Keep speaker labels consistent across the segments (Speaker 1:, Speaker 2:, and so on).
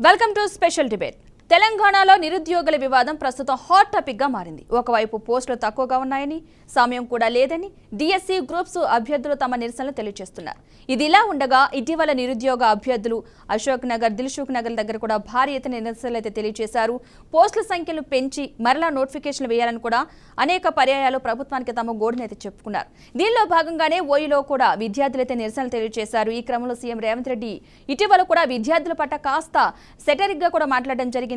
Speaker 1: Welcome to special debate. తెలంగాణలో నిరుద్యోగుల వివాదం ప్రస్తుతం హాట్ టాపిక్ గా మారింది. ఒకవైపు పోస్టులు తక్కువగా ఉన్నాయని, సమయం కూడా లేదని డిఎస్సి గ్రూప్స్ అభ్యర్థులు తమ నిరసనలు తెలియజేస్తున్నారు. ఇది ఇలా ఉండగా ఇటీవల నిరుద్యోగ అభ్యర్థులు అశోక్ నగర్, దిల్సుఖ్ నగర్ దగ్గర కూడా భారీ ఎత్తున నిరసనలు అయితే తెలియజేశారు. పోస్టుల సంఖ్యను పెంచి మరలా నోటిఫికేషన్ వేయాలని కూడా అనేక పర్యాయాలు ప్రభుత్వానికి తమ గోడునైతే చెప్పుకున్నారు. దీనిలో భాగంగానే ఓయూలో కూడా విద్యార్థులైతే నిరసనలు తెలియజేశారు. ఈ క్రమంలో సీఎం రేవంత్ రెడ్డి ఇటీవల కూడా విద్యార్థుల పట్ల కాస్త సెటరిక్ గా కూడా మాట్లాడడం జరిగింది.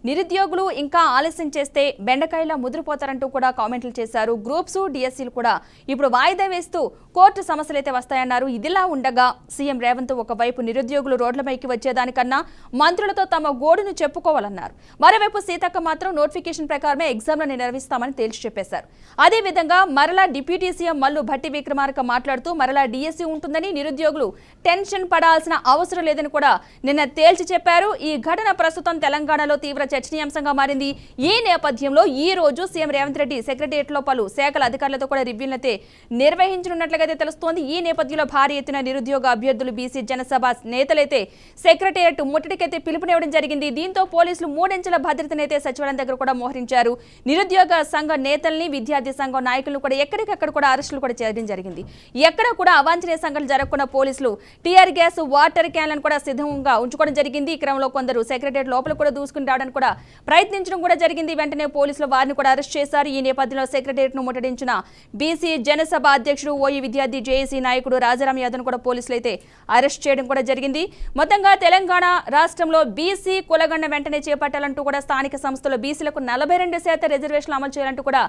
Speaker 1: నిరుద్యోగులు ఇంకా ఆలస్యం చేస్తే బెండకాయలా ముదిరిపోతారంటూ కూడా కామెంట్లు చేశారు. గ్రూప్స్, డిఎస్సీలు కూడా ఇప్పుడు వాయిదా వేస్తూ కోర్టు సమస్యలు అయితే వస్తాయన్నారు. ఇదిలా ఉండగా సీఎం రేవంత్ ఒకవైపు నిరుద్యోగులు రోడ్లపైకి వచ్చేదానికన్నా మంత్రులతో తమ గోడును చెప్పుకోవాలన్నారు. మరోవైపు సీతక్క మాత్రం నోటిఫికేషన్ ప్రకారమే ఎగ్జామ్లను నిర్వహిస్తామని తేల్చి చెప్పేశారు. అదేవిధంగా మరలా డిప్యూటీ సీఎం మల్లు భట్టి విక్రమార్క మాట్లాడుతూ మరలా డిఎస్సీ ఉంటుందని, నిరుద్యోగులు టెన్షన్ పడాల్సిన అవసరం లేదని కూడా నిన్న తేల్చి చెప్పారు. ఈ ఘటన ప్రస్తుతం తెలంగాణలో తీవ్ర చర్చనీయాంశంగా మారింది. ఈ నేపథ్యంలో ఈ రోజు సీఎం రేవంత్ రెడ్డి సెక్రటేరియట్ లో పలు శాఖల అధికారులతో కూడా రివ్యూలైతే నిర్వహించనున్నట్లుగా తెలుస్తోంది. ఈ నేపథ్యంలో భారీ ఎత్తున నిరుద్యోగ అభ్యర్థులు, బీసీ జనసభ నేతలైతే సెక్రటేరియట్ ముట్టడికైతే పిలుపునివ్వడం జరిగింది. దీంతో పోలీసులు 3 అంచెల భద్రతనైతే సచివాలయం దగ్గర కూడా మోహరించారు. నిరుద్యోగ సంఘ నేతల్ని, విద్యార్థి సంఘం నాయకులను కూడా ఎక్కడికక్కడ కూడా అరెస్టులు కూడా చేయడం జరిగింది. ఎక్కడ కూడా అవాంఛనీయ సంఘటనలు జరగకుండా పోలీసులు టీఆర్ గ్యాస్, వాటర్ క్యాన్లను కూడా సిద్ధంగా ఉంచుకోవడం జరిగింది. ఈ క్రమంలో కొందరు సెక్రటేరియట్ లోపల కూడా దూసుకుని రావడానికి కూడా ప్రయత్నించడం కూడా జరిగింది. వెంటనే పోలీసులు వారిని కూడా అరెస్ట్ చేశారు. ఈ నేపథ్యంలో సెక్రటేరియట్ ను ముట్టడించిన బీసీ జనసభ అధ్యక్షుడు, ఓయూ విద్యార్థి జేఏసీ నాయకుడు రాజారాం యాదవ్ కూడా పోలీసులు అయితే అరెస్ట్ చేయడం కూడా జరిగింది. మొత్తంగా తెలంగాణ రాష్ట్రంలో బీసీ కులగణన వెంటనే చేపట్టాలంటూ కూడా స్థానిక సంస్థలు బీసీలకు 42% రిజర్వేషన్లు అమలు చేయాలంటూ కూడా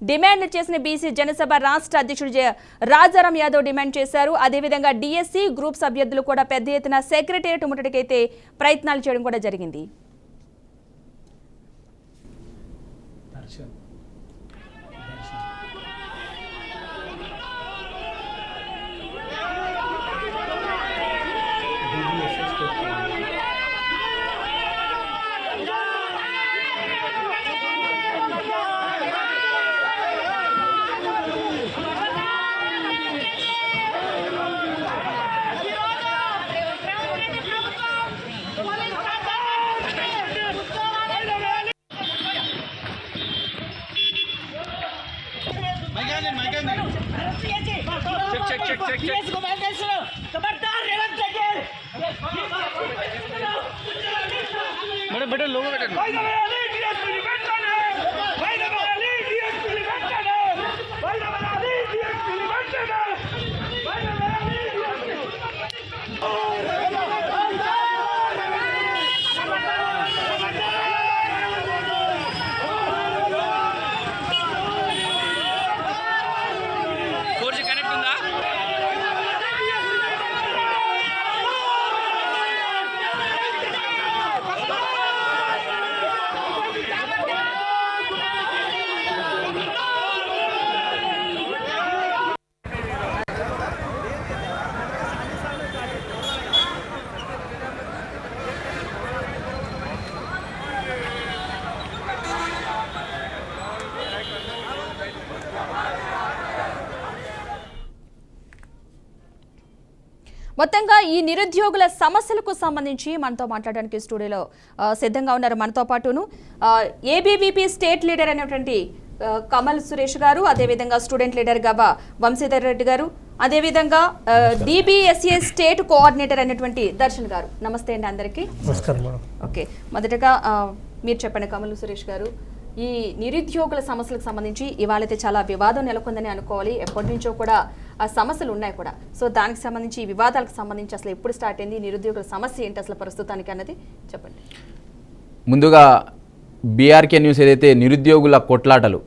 Speaker 1: డిమాండ్ చేసిన బీసీ జనసభ రాష్ట్ర అధ్యక్షుడు రాజారాం యాదవ్ డిమాండ్ చేశారు. అదేవిధంగా డిఎస్సీ గ్రూప్స్ అభ్యర్థులు కూడా పెద్ద ఎత్తున సెక్రటేరియట్ ముట్టడికైతే ప్రయత్నాలు చేయడం కూడా జరిగింది.
Speaker 2: मैडम बेटा लोगों
Speaker 1: మొత్తంగా ఈ నిరుద్యోగుల సమస్యలకు సంబంధించి మనతో మాట్లాడడానికి స్టూడియోలో సిద్ధంగా ఉన్నారు. మనతో పాటును ఏబీవీపీ స్టేట్ లీడర్ అనేటువంటి కమల్ సురేష్ గారు, అదేవిధంగా స్టూడెంట్ లీడర్ గా వంశీధర్ రెడ్డి గారు, అదేవిధంగా డిబిఎస్ఏ స్టేట్ కోఆర్డినేటర్ అనేటువంటి దర్శన్ గారు. నమస్తే అండి అందరికీ. ఓకే, మొదటగా మీరు చెప్పండి కమల్ సురేష్ గారు, ఈ నిరుద్యోగుల సమస్యలకు సంబంధించి ఇవాళైతే చాలా వివాదం నెలకొందని అనుకోవాలి. ఎప్పటి నుంచో కూడా ఆ సమస్యలు ఉన్నాయి కూడా. సో దానికి సంబంధించి ఈ వివాదాలకు సంబంధించి అసలు ఎప్పుడు స్టార్ట్ అయింది, నిరుద్యోగుల సమస్య ఏంటి అసలు ప్రస్తుతానికి అన్నది చెప్పండి.
Speaker 2: ముందుగా బీఆర్కే న్యూస్ ఏదైతే నిరుద్యోగుల కొట్లాటలు,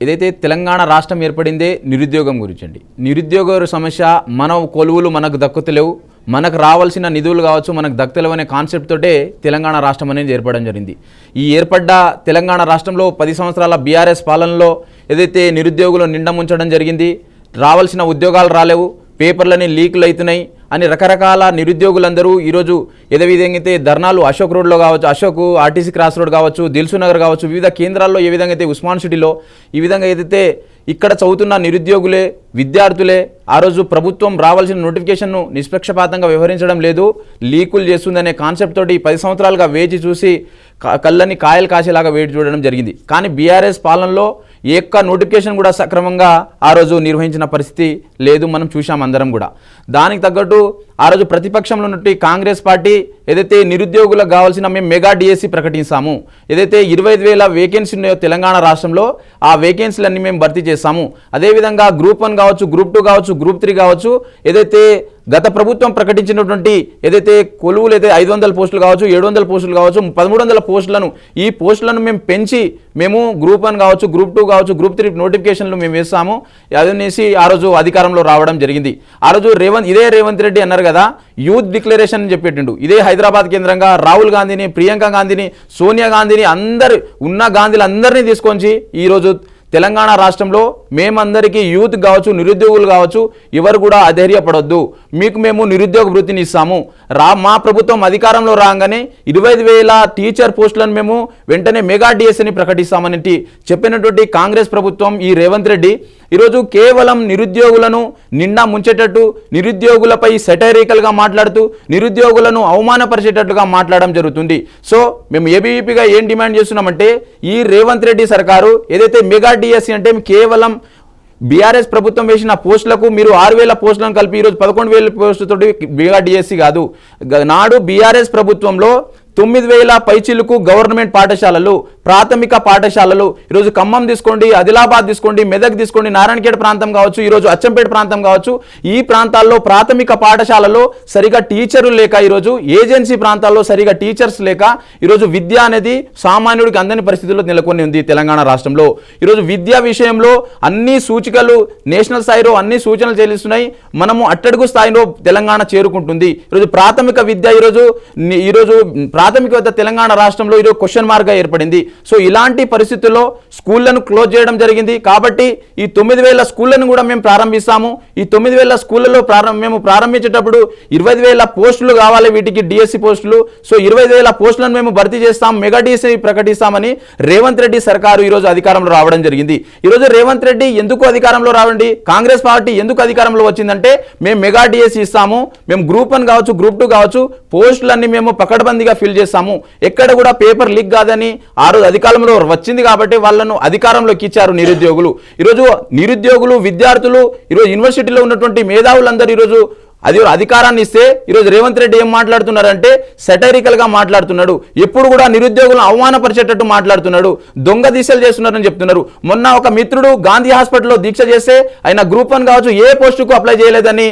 Speaker 2: ఏదైతే తెలంగాణ రాష్ట్రం ఏర్పడిందే నిరుద్యోగం గురించి అండి. నిరుద్యోగ సమస్య మన కొలువులు మనకు దక్కుతలేవు, మనకు రావాల్సిన నిధులు కావచ్చు మనకు దక్కుతలేవు అనే కాన్సెప్ట్ తోటే తెలంగాణ రాష్ట్రం అనేది ఏర్పడడం జరిగింది. ఈ ఏర్పడ్డ తెలంగాణ రాష్ట్రంలో 10 సంవత్సరాల బీఆర్ఎస్ పాలనలో ఏదైతే నిరుద్యోగులు నిండా ముంచడం జరిగింది, రావాల్సిన ఉద్యోగాలు రాలేవు, పేపర్లని లీకులు అవుతున్నాయి అని రకరకాల నిరుద్యోగులందరూ ఈరోజు ఏదే విధంగా అయితే ధర్నాలు అశోక్ రోడ్లో కావచ్చు, అశోక్ ఆర్టీసీ క్రాస్ రోడ్ కావచ్చు, దిల్సుఖ్ నగర్ కావచ్చు, వివిధ కేంద్రాల్లో ఏ విధంగా అయితే ఉస్మాన్ సిటీలో ఈ విధంగా ఏదైతే ఇక్కడ చదువుతున్న నిరుద్యోగులే విద్యార్థులే ఆ రోజు ప్రభుత్వం రావాల్సిన నోటిఫికేషన్ను నిష్పక్షపాతంగా వ్యవహరించడం లేదు, లీకులు చేస్తుందనే కాన్సెప్ట్ తోటి 10 సంవత్సరాలుగా వేచి చూసి కళ్ళని కాయలు కాసేలాగా వేచి చూడడం జరిగింది. కానీ బీఆర్ఎస్ పాలనలో ఏ ఒక్క నోటిఫికేషన్ కూడా సక్రమంగా ఆ రోజు నిర్వహించిన పరిస్థితి లేదు, మనం చూసాం అందరం కూడా. దానికి తగ్గట్టు ఆ రోజు ప్రతిపక్షంలో ఉన్నట్టు కాంగ్రెస్ పార్టీ ఏదైతే నిరుద్యోగులకు కావాల్సిన మేము మెగా డిఎస్సి ప్రకటించాము, ఏదైతే 25,000 వేకెన్సీ ఉన్నాయో తెలంగాణ రాష్ట్రంలో ఆ వేకెన్సీలన్నీ మేము భర్తీ చేస్తాము. అదేవిధంగా గ్రూప్ 1 కావచ్చు, గ్రూప్ 2 కావచ్చు, గ్రూప్ 3 కావచ్చు, ఏదైతే గత ప్రభుత్వం ప్రకటించినటువంటి ఏదైతే కొలువులు అయితే 500 పోస్టులు కావచ్చు, 700 పోస్టులు కావచ్చు, 1300 పోస్టులను ఈ పోస్టులను మేము పెంచి మేము గ్రూప్ 1 కావచ్చు, గ్రూప్ 2 కావచ్చు, గ్రూప్ 3 నోటిఫికేషన్లు మేము వేస్తాము అదనేసి ఆ రోజు అధికారంలో రావడం జరిగింది. ఆ రోజు రేవంత్ రెడ్డి అన్నారు కదా యూత్ డిక్లరేషన్ అని చెప్పేటండు. ఇదే హైదరాబాద్ కేంద్రంగా రాహుల్ గాంధీని, ప్రియాంక గాంధీని, సోనియా గాంధీని అందరు ఉన్న గాంధీలు అందరినీ తీసుకొని ఈరోజు తెలంగాణ రాష్ట్రంలో మేమందరికీ యూత్ కావచ్చు, నిరుద్యోగులు కావచ్చు, ఎవరు కూడా అధైర్యపడొద్దు, మీకు మేము నిరుద్యోగ వృత్తిని ఇస్తాము. మా ప్రభుత్వం అధికారంలో రాగానే 25,000 టీచర్ పోస్టులను మేము వెంటనే మెగా డిఎస్సిని ప్రకటిస్తామని చెప్పినటువంటి కాంగ్రెస్ ప్రభుత్వం ఈ రేవంత్ రెడ్డి ఈరోజు కేవలం నిరుద్యోగులను నిండా ముంచేటట్టు, నిరుద్యోగులపై సెటైరికల్గా మాట్లాడుతూ నిరుద్యోగులను అవమానపరిచేటట్లుగా మాట్లాడడం జరుగుతుంది. సో మేము ఏబీవీపీగా ఏం డిమాండ్ చేస్తున్నామంటే ఈ రేవంత్ రెడ్డి సర్కారు ఏదైతే మెగా డిఎస్సి అంటే కేవలం బీఆర్ఎస్ ప్రభుత్వం వేసిన పోస్టులకు మీరు 6,000 పోస్టులను కలిపి ఈరోజు 11,000 పోస్టులతోటి మెగా డిఎస్సి కాదు. నాడు బీఆర్ఎస్ ప్రభుత్వంలో 9,000 పైచిలుకు గవర్నమెంట్ పాఠశాలలు, ప్రాథమిక పాఠశాలలు ఈరోజు ఖమ్మం తీసుకోండి, ఆదిలాబాద్ తీసుకోండి, మెదక్ తీసుకోండి, నారాయణఖేడ్ ప్రాంతం కావచ్చు, ఈరోజు అచ్చంపేట ప్రాంతం కావచ్చు, ఈ ప్రాంతాల్లో ప్రాథమిక పాఠశాలలో సరిగా టీచర్లు లేక, ఈరోజు ఏజెన్సీ ప్రాంతాల్లో సరిగా టీచర్స్ లేక ఈరోజు విద్య అనేది సామాన్యుడికి అందని పరిస్థితుల్లో నెలకొని ఉంది తెలంగాణ రాష్ట్రంలో. ఈరోజు విద్యా విషయంలో అన్ని సూచికలు నేషనల్ స్థాయిలో అన్ని సూచనలు చెల్లిస్తున్నాయి. మనము అట్టడుగు స్థాయిలో తెలంగాణ చేరుకుంటుంది. ఈరోజు ప్రాథమిక విద్య ఈరోజు ప్రాథమిక తెలంగాణ రాష్ట్రంలో ఈరోజు క్వశ్చన్ మార్క్గా ఏర్పడింది. సో ఇలాంటి పరిస్థితుల్లో స్కూళ్లను క్లోజ్ చేయడం జరిగింది. కాబట్టి ఈ 9,000 స్కూళ్లను కూడా మేము ప్రారంభిస్తాము. ఈ 9,000 స్కూళ్లలో మేము ప్రారంభించేటప్పుడు 25,000 పోస్టులు కావాలి వీటికి డిఎస్సి పోస్టులు. సో 25,000 పోస్టులను మేము భర్తీ చేస్తాం, మెగా డిఎస్సి ప్రకటిస్తామని రేవంత్ రెడ్డి సర్కారు ఈరోజు అధికారంలో రావడం జరిగింది. ఈరోజు రేవంత్ రెడ్డి ఎందుకు అధికారంలో రావండి, కాంగ్రెస్ పార్టీ ఎందుకు అధికారంలో వచ్చిందంటే మేము మెగా డిఎస్సి ఇస్తాము, మేము గ్రూప్ 1 కావచ్చు, గ్రూప్ 2 కావచ్చు, పోస్టులన్నీ మేము పకడ్బందీగా ఫిల్ చేస్తాము, ఎక్కడ కూడా పేపర్ లీక్ కాదని ఆ రోజు అధికారంలో వచ్చింది కాబట్టి వాళ్ళను అధికారంలోకి ఇచ్చారు నిరుద్యోగులు. ఈరోజు నిరుద్యోగులు విద్యార్థులు ఈరోజు యూనివర్సిటీలో ఉన్నటువంటి మేధావులందరూ ఈరోజు అధికారాన్ని ఇస్తే ఈరోజు రేవంత్ రెడ్డి ఏం మాట్లాడుతున్నారంటే సెటైరికల్గా మాట్లాడుతున్నాడు, ఎప్పుడు కూడా నిరుద్యోగులను అవమానపరిచేటట్టు మాట్లాడుతున్నాడు, దొంగ దీక్షలు చేస్తున్నారని చెప్తున్నారు. మొన్న ఒక మిత్రుడు గాంధీ హాస్పిటల్లో దీక్ష చేస్తే ఆయన గ్రూప్ 1 కావచ్చు ఏ పోస్టుకు అప్లై చేయలేదని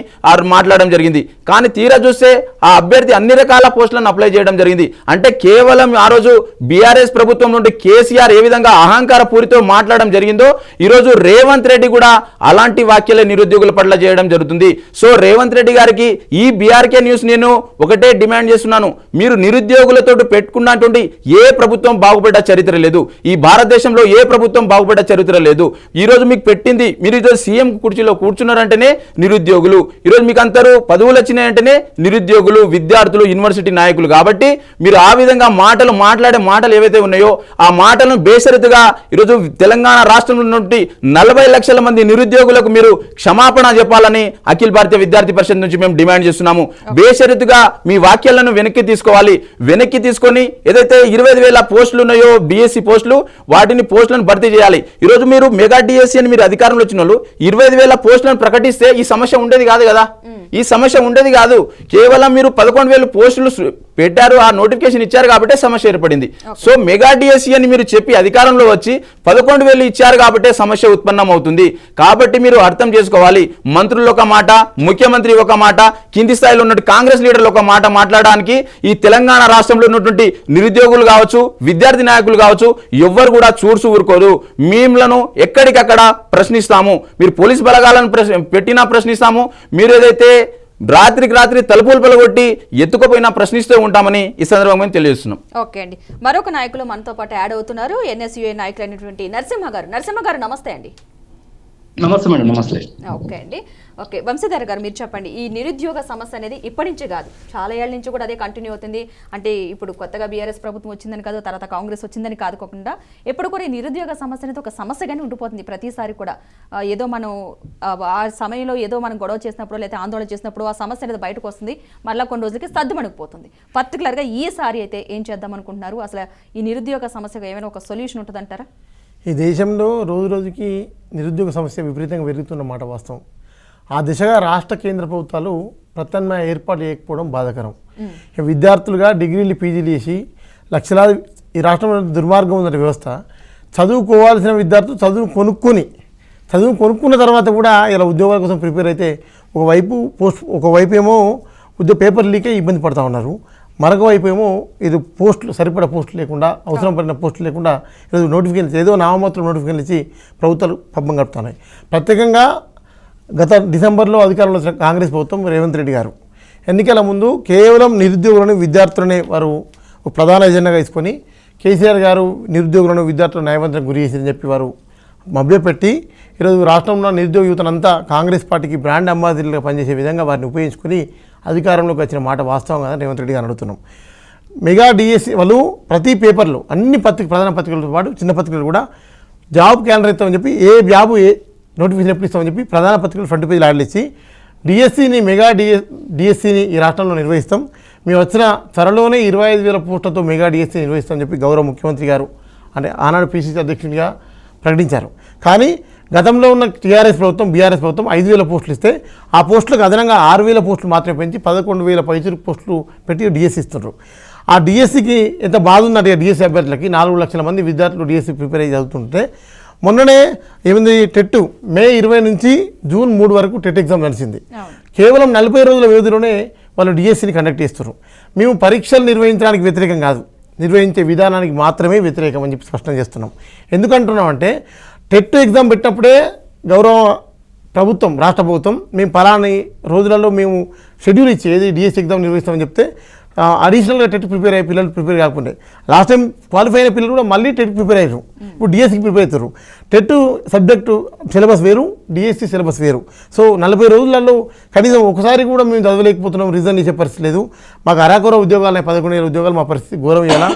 Speaker 2: మాట్లాడడం జరిగింది. కానీ తీరా చూస్తే ఆ అభ్యర్థి అన్ని రకాల పోస్టులను అప్లై చేయడం జరిగింది. అంటే కేవలం ఆ రోజు బీఆర్ఎస్ ప్రభుత్వం నుండి కేసీఆర్ ఏ విధంగా అహంకార పూరితో మాట్లాడడం జరిగిందో ఈరోజు రేవంత్ రెడ్డి కూడా అలాంటి వ్యాఖ్యలే నిరుద్యోగుల పట్ల చేయడం జరుగుతుంది. సో రేవంత్ రెడ్డి గారికి ఈ బీఆర్కే న్యూస్ నేను ఒకటే డిమాండ్ చేస్తున్నాను, మీరు నిరుద్యోగులతో పెట్టుకున్నటువంటి ఏ ప్రభుత్వం బాగుపడ్డ చరిత్ర లేదు, ఈ భారతదేశంలో ఏ ప్రభుత్వం బాగుపడ్డ చరిత్ర లేదు. ఈరోజు మీకు పెట్టింది, మీరు ఈరోజు సీఎం కుర్చీలో కూర్చున్నారంటేనే నిరుద్యోగులు, ఈరోజు మీకు అందరూ పదవులు వచ్చినాయంటేనే నిరుద్యోగులు, విద్యార్థులు, యూనివర్సిటీ నాయకులు. కాబట్టి మీరు ఆ విధంగా మాట్లాడే మాటలు ఏవైతే ఉన్నాయో ఆ మాటలను బేషరతుగా ఈరోజు తెలంగాణ రాష్ట్రంలో నుండి 40 లక్షల మంది నిరుద్యోగులకు మీరు క్షమాపణ చెప్పాలని అఖిల భారతీయ విద్యార్థి పరిషత్ నుంచి మేము డిమాండ్ చేస్తున్నాము. బేషరతుగా మీ వాక్యాలను వెనక్కి తీసుకోవాలి. వెనక్కి తీసుకొని ఏదైతే 25,000 పోస్టులు ఉన్నాయో బిఎస్సి పోస్టులు, వాటిని పోస్టులను భర్తీ చేయాలి. ఈరోజు మీరు మెగా డిఎస్సి అని మీరు అధికారంలో వచ్చిన వాళ్ళు 25,000 పోస్టులను ప్రకటిస్తే ఈ సమస్య ఉండేది కాదు కదా, ఈ సమస్య ఉండేది కాదు. కేవలం మీరు 11,000 పోస్టులు పెట్టారు, ఆ నోటిఫికేషన్ ఇచ్చారు కాబట్టి సమస్య ఏర్పడింది. సో మెగా డిఎస్సి అని మీరు చెప్పి అధికారంలో వచ్చి 11,000 ఇచ్చారు కాబట్టి సమస్య ఉత్పన్నం అవుతుంది. కాబట్టి మీరు అర్థం చేసుకోవాలి, మంత్రులు ఒక మాట, ముఖ్యమంత్రి ఒక మాట, కింది స్థాయిలో ఉన్నటువంటి కాంగ్రెస్ లీడర్లు ఒక మాట మాట్లాడడానికి ఈ తెలంగాణ రాష్ట్రంలో ఉన్నటువంటి నిరుద్యోగులు కావచ్చు, విద్యార్థి నాయకులు కావచ్చు, ఎవ్వరు కూడా చూర్సు ఊరుకోరు. మేములను ఎక్కడికక్కడ ప్రశ్నిస్తాము, మీరు పోలీస్ బలగాలను పెట్టినా ప్రశ్నిస్తాము, మీరు ఏదైతే రాత్రికి రాత్రి తలుపులు పలగొట్టి ఎత్తుకుపోయినా ప్రశ్నిస్తూ ఉంటామని ఈ సందర్భంగా తెలియజేస్తున్నాం.
Speaker 1: ఓకే అండి, మరొక నాయకులు మనతో పాటు యాడ్ అవుతున్నారు, ఎన్ఎస్యుఏ నాయకులు అయినటువంటి నరసింహ గారు. నమస్తే అండి.
Speaker 3: నమస్తే మేడం. నమస్తే.
Speaker 1: ఓకే అండి, ఓకే, వంశీధర్ గారు మీరు చెప్పండి, ఈ నిరుద్యోగ సమస్య అనేది ఇప్పటి నుంచి కాదు, చాలా ఏళ్ల నుంచి కూడా అదే కంటిన్యూ అవుతుంది. అంటే ఇప్పుడు కొత్తగా బీఆర్ఎస్ ప్రభుత్వం వచ్చిందని కాదు, తర్వాత కాంగ్రెస్ వచ్చిందని కాదుకోకుండా ఎప్పుడు కూడా ఈ నిరుద్యోగ సమస్య అనేది ఒక సమస్యగానే ఉండిపోతుంది ప్రతిసారి కూడా. ఏదో మనం ఆ సమయంలో ఏదో మనం గొడవ చేసినప్పుడు లేదా ఆందోళన చేసినప్పుడు ఆ సమస్య అనేది బయటకు వస్తుంది, మళ్ళీ కొన్ని రోజులకి సర్దుమణిగిపోతుంది. పర్టికులర్గా ఈసారి అయితే ఏం చేద్దాం అనుకుంటున్నారు? అసలు ఈ నిరుద్యోగ సమస్యకు ఏమైనా ఒక సొల్యూషన్ ఉంటుందంటారా?
Speaker 3: ఈ దేశంలో రోజు రోజుకి నిరుద్యోగ సమస్య విపరీతంగా పెరుగుతున్నమాట వాస్తవం. ఆ దిశగా రాష్ట్ర కేంద్ర ప్రభుత్వాలు ప్రత్యామ్నాయ ఏర్పాటు చేయకపోవడం బాధాకరం. విద్యార్థులుగా డిగ్రీలు పీజీలు చేసి లక్షలాది, ఈ రాష్ట్రంలో దుర్మార్గం ఉన్న వ్యవస్థ. చదువుకోవాల్సిన విద్యార్థులు చదువు కొనుక్కున్న తర్వాత కూడా ఇలా ఉద్యోగాల కోసం ప్రిపేర్ అయితే ఒకవైపు ఏమో పేపర్ లీకే ఇబ్బంది పడుతూ ఉన్నారు, మరొక వైపు ఏమో ఇది సరిపడా పోస్టులు లేకుండా, అవసరం పడిన పోస్టులు లేకుండా ఈరోజు నోటిఫికేషన్ ఏదో నామమాత్రం నోటిఫికేషన్ ఇచ్చి ప్రభుత్వాలు పబ్బం గడుపుతున్నాయి. ప్రత్యేకంగా గత డిసెంబర్లో అధికారంలో వచ్చిన కాంగ్రెస్ ప్రభుత్వం రేవంత్ రెడ్డి గారు ఎన్నికల ముందు కేవలం నిరుద్యోగులను విద్యార్థులనే వారు ప్రధాన ఎజెండాగా తీసుకొని కేసీఆర్ గారు నిరుద్యోగులను విద్యార్థులను న్యాయవంతం గురి చేసిందని చెప్పి వారు మభ్యపెట్టి ఈరోజు రాష్ట్రంలో నిరుద్యోగ యువతనంతా కాంగ్రెస్ పార్టీకి బ్రాండ్ అంబాసిడర్లుగా పనిచేసే విధంగా వారిని ఉపయోగించుకొని అధికారంలోకి వచ్చిన మాట వాస్తవం కదా రేవంత్ రెడ్డి గారు అడుగుతున్నాం. మెగా డిఎస్సి వాళ్ళు ప్రతి పేపర్లో అన్ని ప్రధాన పత్రికలతో పాటు చిన్న పత్రికలు కూడా జాబ్ క్యాలెండర్ ఇస్తామని చెప్పి ఏ నోటిఫికేషన్ ఎప్పుడు ఇస్తామని చెప్పి ప్రధాన పత్రికలు ఫ్రంట్ పేజీలు యాడ్లు ఇచ్చి మెగా డిఎస్సిని ఈ రాష్ట్రంలో నిర్వహిస్తాం, మేము వచ్చిన త్వరలోనే 25,000 పోస్టులతో మెగా డిఎస్సి నిర్వహిస్తామని చెప్పి గౌరవ ముఖ్యమంత్రి గారు అంటే ఆనాడు పిసిసి అధ్యక్షునిగా ప్రకటించారు. కానీ గతంలో ఉన్న బీఆర్ఎస్ ప్రభుత్వం 5,000 పోస్టులు ఇస్తే ఆ పోస్టులకు అదనంగా 6,000 పోస్టులు మాత్రమే పెంచి 11,000 పైచిలకు పోస్టులు పెట్టి డిఎస్సి ఇస్తున్నారు. ఆ డిఎస్సికి ఎంత బాధ ఉందంటే డిఎస్సి అభ్యర్థులకి 4 లక్షల మంది విద్యార్థులు డిఎస్సి ప్రిపేర్ అయ్యి చదువుతుంటే మొన్ననే ఏముంది టెట్ మే 20 నుంచి జూన్ 3 వరకు టెట్ ఎగ్జామ్ నడిచింది. కేవలం 40 రోజుల వ్యవధిలోనే వాళ్ళు డిఎస్సిని కండక్ట్ చేస్తున్నారు. మేము పరీక్షలు నిర్వహించడానికి వ్యతిరేకం కాదు, నిర్వహించే విధానానికి మాత్రమే వ్యతిరేకం అని చెప్పి స్పష్టం చేస్తున్నాం. ఎందుకంటున్నామంటే టెట్ ఎగ్జామ్ పెట్టినప్పుడే గౌరవ ప్రభుత్వం రాష్ట్ర ప్రభుత్వం మేము పలాని రోజులలో మేము షెడ్యూల్ ఇచ్చి ఏది డిఎస్సి ఎగ్జామ్ నిర్వహిస్తామని చెప్తే అడిషనల్గా టెట్ ప్రిపేర్ అయ్యే పిల్లలు ప్రిపేర్ కాకుండా లాస్ట్ టైం క్వాలిఫై అయిన పిల్లలు కూడా మళ్ళీ టెట్ ప్రిపేర్ అయ్యారు, ఇప్పుడు డిఎస్సికి ప్రిపేర్ అవుతారు. టెట్ సబ్జెక్టు సిలబస్ వేరు, డిఎస్సి సిలబస్ వేరు. సో 40 రోజులలో కనీసం ఒకసారి కూడా మేము చదవలేకపోతున్నాం, రీజన్ ఇచ్చే పరిస్థితి లేదు. మాకు అరాకొర ఉద్యోగాలు 11,000 ఉద్యోగాలు, మా పరిస్థితి ఘోరం ఇవ్వాలా.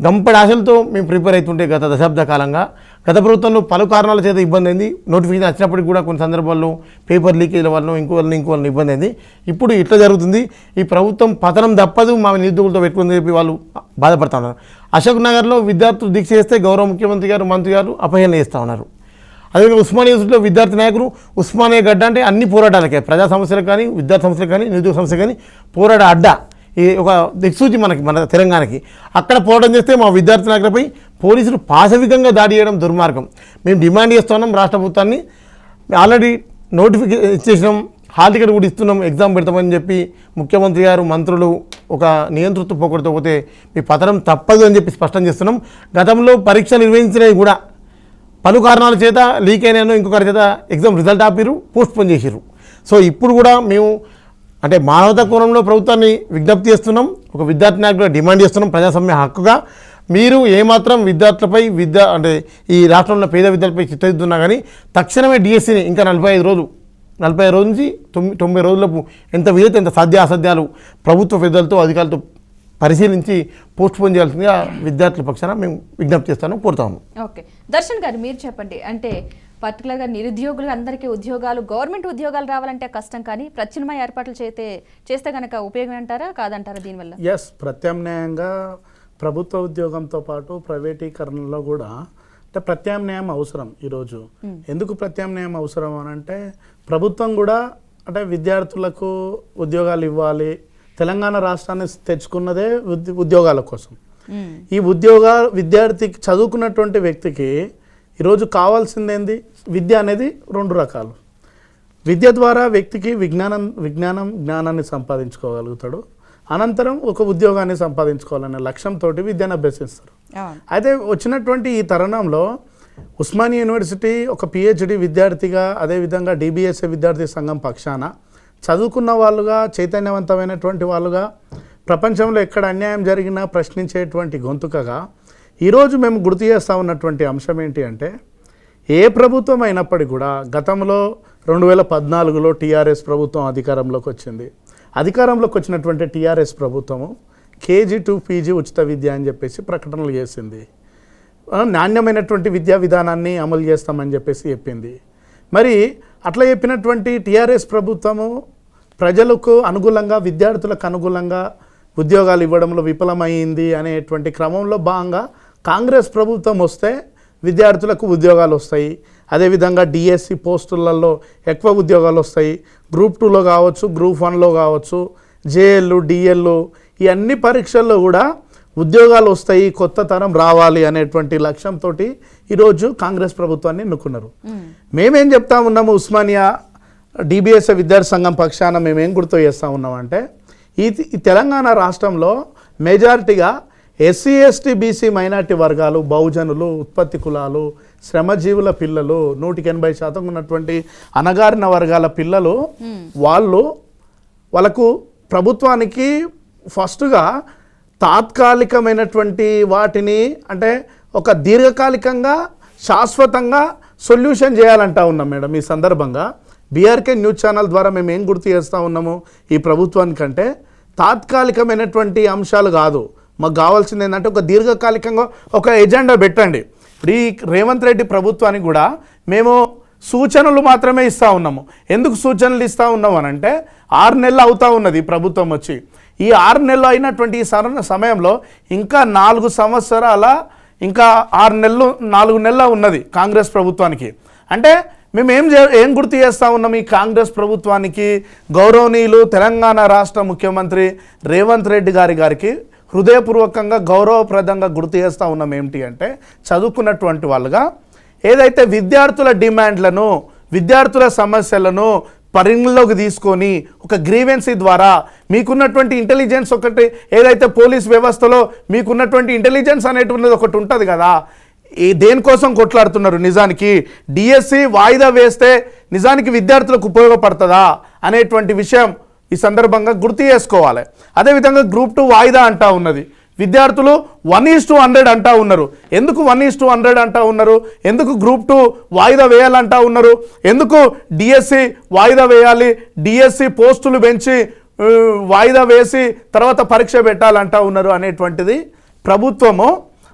Speaker 3: గంపడి ఆశలతో మేము ప్రిపేర్ అవుతుంటే గత దశాబ్ద కాలంగా గత ప్రభుత్వంలో పలు కారణాల చేత ఇబ్బంది అయింది. నోటిఫికేషన్ వచ్చినప్పటికి కూడా కొన్ని సందర్భాల్లో పేపర్ లీకేజ్ల వల్ల ఇంకో వాళ్ళని ఇబ్బంది అయింది. ఇప్పుడు ఇట్లా జరుగుతుంది. ఈ ప్రభుత్వం పతనం తప్పదు, మా నిరుద్యోగులతో పెట్టుకుందని చెప్పి వాళ్ళు బాధపడుతున్నారు. అశోక్ నగర్లో విద్యార్థులు దీక్ష చేస్తే గౌరవ ముఖ్యమంత్రి గారు మంత్రి గారు అపహేళన చేస్తూ ఉన్నారు. అదేవిధంగా ఉస్మానియా యూనివర్సిటీలో విద్యార్థి నాయకులు ఉస్మానియా గడ్డ అంటే అన్ని పోరాటాలకే, ప్రజా సమస్యలకు కానీ విద్యార్థి సమస్యలకు కానీ నిరుద్యోగ సమస్యలు కానీ పోరాట అడ్డా, ఈ ఒక దిక్సూచి మన తెలంగాణకి. అక్కడ పోరాటం చేస్తే మా విద్యార్థి నాయకులపై పోలీసులు పాశవికంగా దాడి చేయడం దుర్మార్గం. మేము డిమాండ్ చేస్తున్నాం రాష్ట్ర ప్రభుత్వాన్ని, ఆల్రెడీ నోటిఫికేషన్ ఇచ్చేసినాం, హాల్ టికెట్ కూడా ఇస్తున్నాం, ఎగ్జామ్ పెడతామని చెప్పి ముఖ్యమంత్రి గారు మంత్రులు ఒక నియంతృత్వ పోకూడతో పోతే మీ పతనం తప్పదు అని చెప్పి స్పష్టం చేస్తున్నాం. గతంలో పరీక్ష నిర్వహించినవి కూడా పలు కారణాల చేత లీక్ అయినాను, ఇంకొకరి చేత ఎగ్జామ్ రిజల్ట్ ఆపిరు, పోస్ట్ పోన్ చేసిరు. సో ఇప్పుడు కూడా మేము అంటే మానవతా కోణంలో ప్రభుత్వాన్ని విజ్ఞప్తి చేస్తున్నాం, ఒక విద్యార్థి నాయకులుగా డిమాండ్ చేస్తున్నాం ప్రజాస్వామ్య హక్కుగా. మీరు ఏమాత్రం విద్యార్థులపై అంటే ఈ రాష్ట్రంలో పేద విద్యార్థులపై చిత్తదిద్దున్నా కానీ తక్షణమే డిఎస్సిని ఇంకా 45 రోజుల నుంచి 90 రోజులకు ఎంత వీలైతే ఎంత అసాధ్యాలు ప్రభుత్వ పెద్దలతో అధికారులతో పరిశీలించి పోస్ట్ పోన్ చేయాల్సిందిగా విద్యార్థుల పక్షాన మేము విజ్ఞప్తి చేస్తాను, కోరుతాము.
Speaker 1: ఓకే, దర్శన్ గారు మీరు చెప్పండి, అంటే పర్టికులర్గా నిరుద్యోగులు అందరికీ ఉద్యోగాలు, గవర్నమెంట్ ఉద్యోగాలు రావాలంటే కష్టం, కానీ ప్రత్యామ్నాయ ఏర్పాట్లు చేస్తే కనుక ఉపయోగం అంటారా కాదంటారా దీనివల్ల?
Speaker 4: ఎస్, ప్రత్యామ్నాయంగా ప్రభుత్వ ఉద్యోగంతో పాటు ప్రైవేటీకరణలో కూడా అంటే ప్రత్యామ్నాయం అవసరం. ఈరోజు ఎందుకు ప్రత్యామ్నాయం అవసరం అని అంటే ప్రభుత్వం కూడా అంటే విద్యార్థులకు ఉద్యోగాలు ఇవ్వాలి, తెలంగాణ రాష్ట్రాన్ని తెచ్చుకున్నదే ఉద్యోగాల కోసం. ఈ విద్యార్థికి చదువుకున్నటువంటి వ్యక్తికి ఈరోజు కావాల్సిందేంది? విద్య అనేది 2 రకాలు. విద్య ద్వారా వ్యక్తికి జ్ఞానాన్ని సంపాదించుకోగలుగుతాడు, అనంతరం ఒక ఉద్యోగాన్ని సంపాదించుకోవాలనే లక్ష్యంతో విద్యను అభ్యసిస్తారు. అయితే వచ్చినటువంటి ఈ తరుణంలో ఉస్మానియా యూనివర్సిటీ ఒక పిహెచ్డి విద్యార్థిగా, అదేవిధంగా డిబిఎస్ఏ విద్యార్థి సంఘం పక్షాన చదువుకున్న వాళ్ళుగా, చైతన్యవంతమైనటువంటి వాళ్ళుగా, ప్రపంచంలో ఎక్కడ అన్యాయం జరిగినా ప్రశ్నించేటువంటి గొంతుకగా ఈరోజు మేము గుర్తు చేస్తూ ఉన్నటువంటి అంశం ఏంటి అంటే ఏ ప్రభుత్వం అయినప్పటికీ కూడా గతంలో 2014లో టీఆర్ఎస్ ప్రభుత్వం అధికారంలోకి వచ్చింది. అధికారంలోకి వచ్చినటువంటి టీఆర్ఎస్ ప్రభుత్వము KG to PG ఉచిత విద్య అని చెప్పేసి ప్రకటనలు చేసింది. నాణ్యమైనటువంటి విద్యా విధానాన్ని అమలు చేస్తామని చెప్పేసి చెప్పింది. మరి అట్లా చెప్పినటువంటి టీఆర్ఎస్ ప్రభుత్వము ప్రజలకు అనుకూలంగా, విద్యార్థులకు అనుకూలంగా ఉద్యోగాలు ఇవ్వడంలో విఫలమైంది అనేటువంటి క్రమంలో భాగంగా కాంగ్రెస్ ప్రభుత్వం వస్తే విద్యార్థులకు ఉద్యోగాలు వస్తాయి. అదేవిధంగా DSC పోస్టులలో ఎక్కువ ఉద్యోగాలు వస్తాయి. Group 2లో కావచ్చు, Group 1లో కావచ్చు, JL, DL ఈ అన్ని పరీక్షల్లో కూడా ఉద్యోగాలు వస్తాయి, కొత్త తరం రావాలి అనేటువంటి లక్ష్యంతో ఈరోజు కాంగ్రెస్ ప్రభుత్వాన్ని ఎన్నుకున్నారు. మేమేం చెప్తా ఉన్నాము, ఉస్మానియా DBS విద్యార్థి సంఘం పక్షాన మేమేం గుర్తు చేస్తూ ఉన్నామంటే ఈ తెలంగాణ రాష్ట్రంలో మెజారిటీగా SC, ST, BC మైనార్టీ వర్గాలు, బహుజనులు, ఉత్పత్తి కులాలు, శ్రమజీవుల పిల్లలు 180% ఉన్నటువంటి అణగారిన వర్గాల పిల్లలు వాళ్ళకు ప్రభుత్వానికి ఫస్ట్గా తాత్కాలికమైనటువంటి వాటిని అంటే ఒక దీర్ఘకాలికంగా శాశ్వతంగా సొల్యూషన్ చేయాలంటా ఉన్నాం మేడం. ఈ సందర్భంగా BRK న్యూస్ ఛానల్ ద్వారా మేము ఏం గుర్తు చేస్తూ ఉన్నాము, ఈ ప్రభుత్వానికంటే తాత్కాలికమైనటువంటి అంశాలు కాదు, మాకు కావాల్సింది ఏంటంటే ఒక దీర్ఘకాలికంగా ఒక ఎజెండా పెట్టండి. ఇప్పుడు ఈ రేవంత్ రెడ్డి ప్రభుత్వానికి కూడా మేము సూచనలు మాత్రమే ఇస్తూ ఉన్నాము. ఎందుకు సూచనలు ఇస్తూ ఉన్నాము అని అంటే 6 నెలలు అవుతూ ఉన్నది ప్రభుత్వం వచ్చి. ఈ 6 నెలలు అయినటువంటి ఈ సమయంలో ఇంకా 4 సంవత్సరాల ఇంకా 4 నెలల ఉన్నది కాంగ్రెస్ ప్రభుత్వానికి. అంటే మేము ఏం గుర్తు చేస్తూ ఉన్నాం ఈ కాంగ్రెస్ ప్రభుత్వానికి, గౌరవనీయులు తెలంగాణ రాష్ట్ర ముఖ్యమంత్రి రేవంత్ రెడ్డి గారికి హృదయపూర్వకంగా గౌరవప్రదంగా గుర్తు చేస్తూ ఉన్నాం ఏమిటి అంటే, చదువుకున్నటువంటి వాళ్ళుగా ఏదైతే విద్యార్థుల డిమాండ్లను, విద్యార్థుల సమస్యలను పరిగణలోకి తీసుకొని ఒక గ్రీవెన్సీ ద్వారా మీకున్నటువంటి ఇంటెలిజెన్స్ ఒకటి, ఏదైతే పోలీస్ వ్యవస్థలో మీకున్నటువంటి ఇంటెలిజెన్స్ అనేటువంటిది ఒకటి ఉంటుంది కదా, దేనికోసం కొట్లాడుతున్నారు, నిజానికి DSC వాయిదా వేస్తే నిజానికి విద్యార్థులకు ఉపయోగపడుతుందా అనేటువంటి విషయం ఈ సందర్భంగా గుర్తు చేసుకోవాలి. అదేవిధంగా Group 2 వాయిదా అంటా ఉన్నది, విద్యార్థులు 1:100 అంటా ఉన్నారు. ఎందుకు 1:100 అంటా ఉన్నారు, ఎందుకు Group 2 వాయిదా వేయాలంటా ఉన్నారు, ఎందుకు DSC వాయిదా వేయాలి, DSC పోస్టులు పెంచి వాయిదా వేసి తర్వాత పరీక్ష పెట్టాలంటా ఉన్నారు అనేటువంటిది ప్రభుత్వము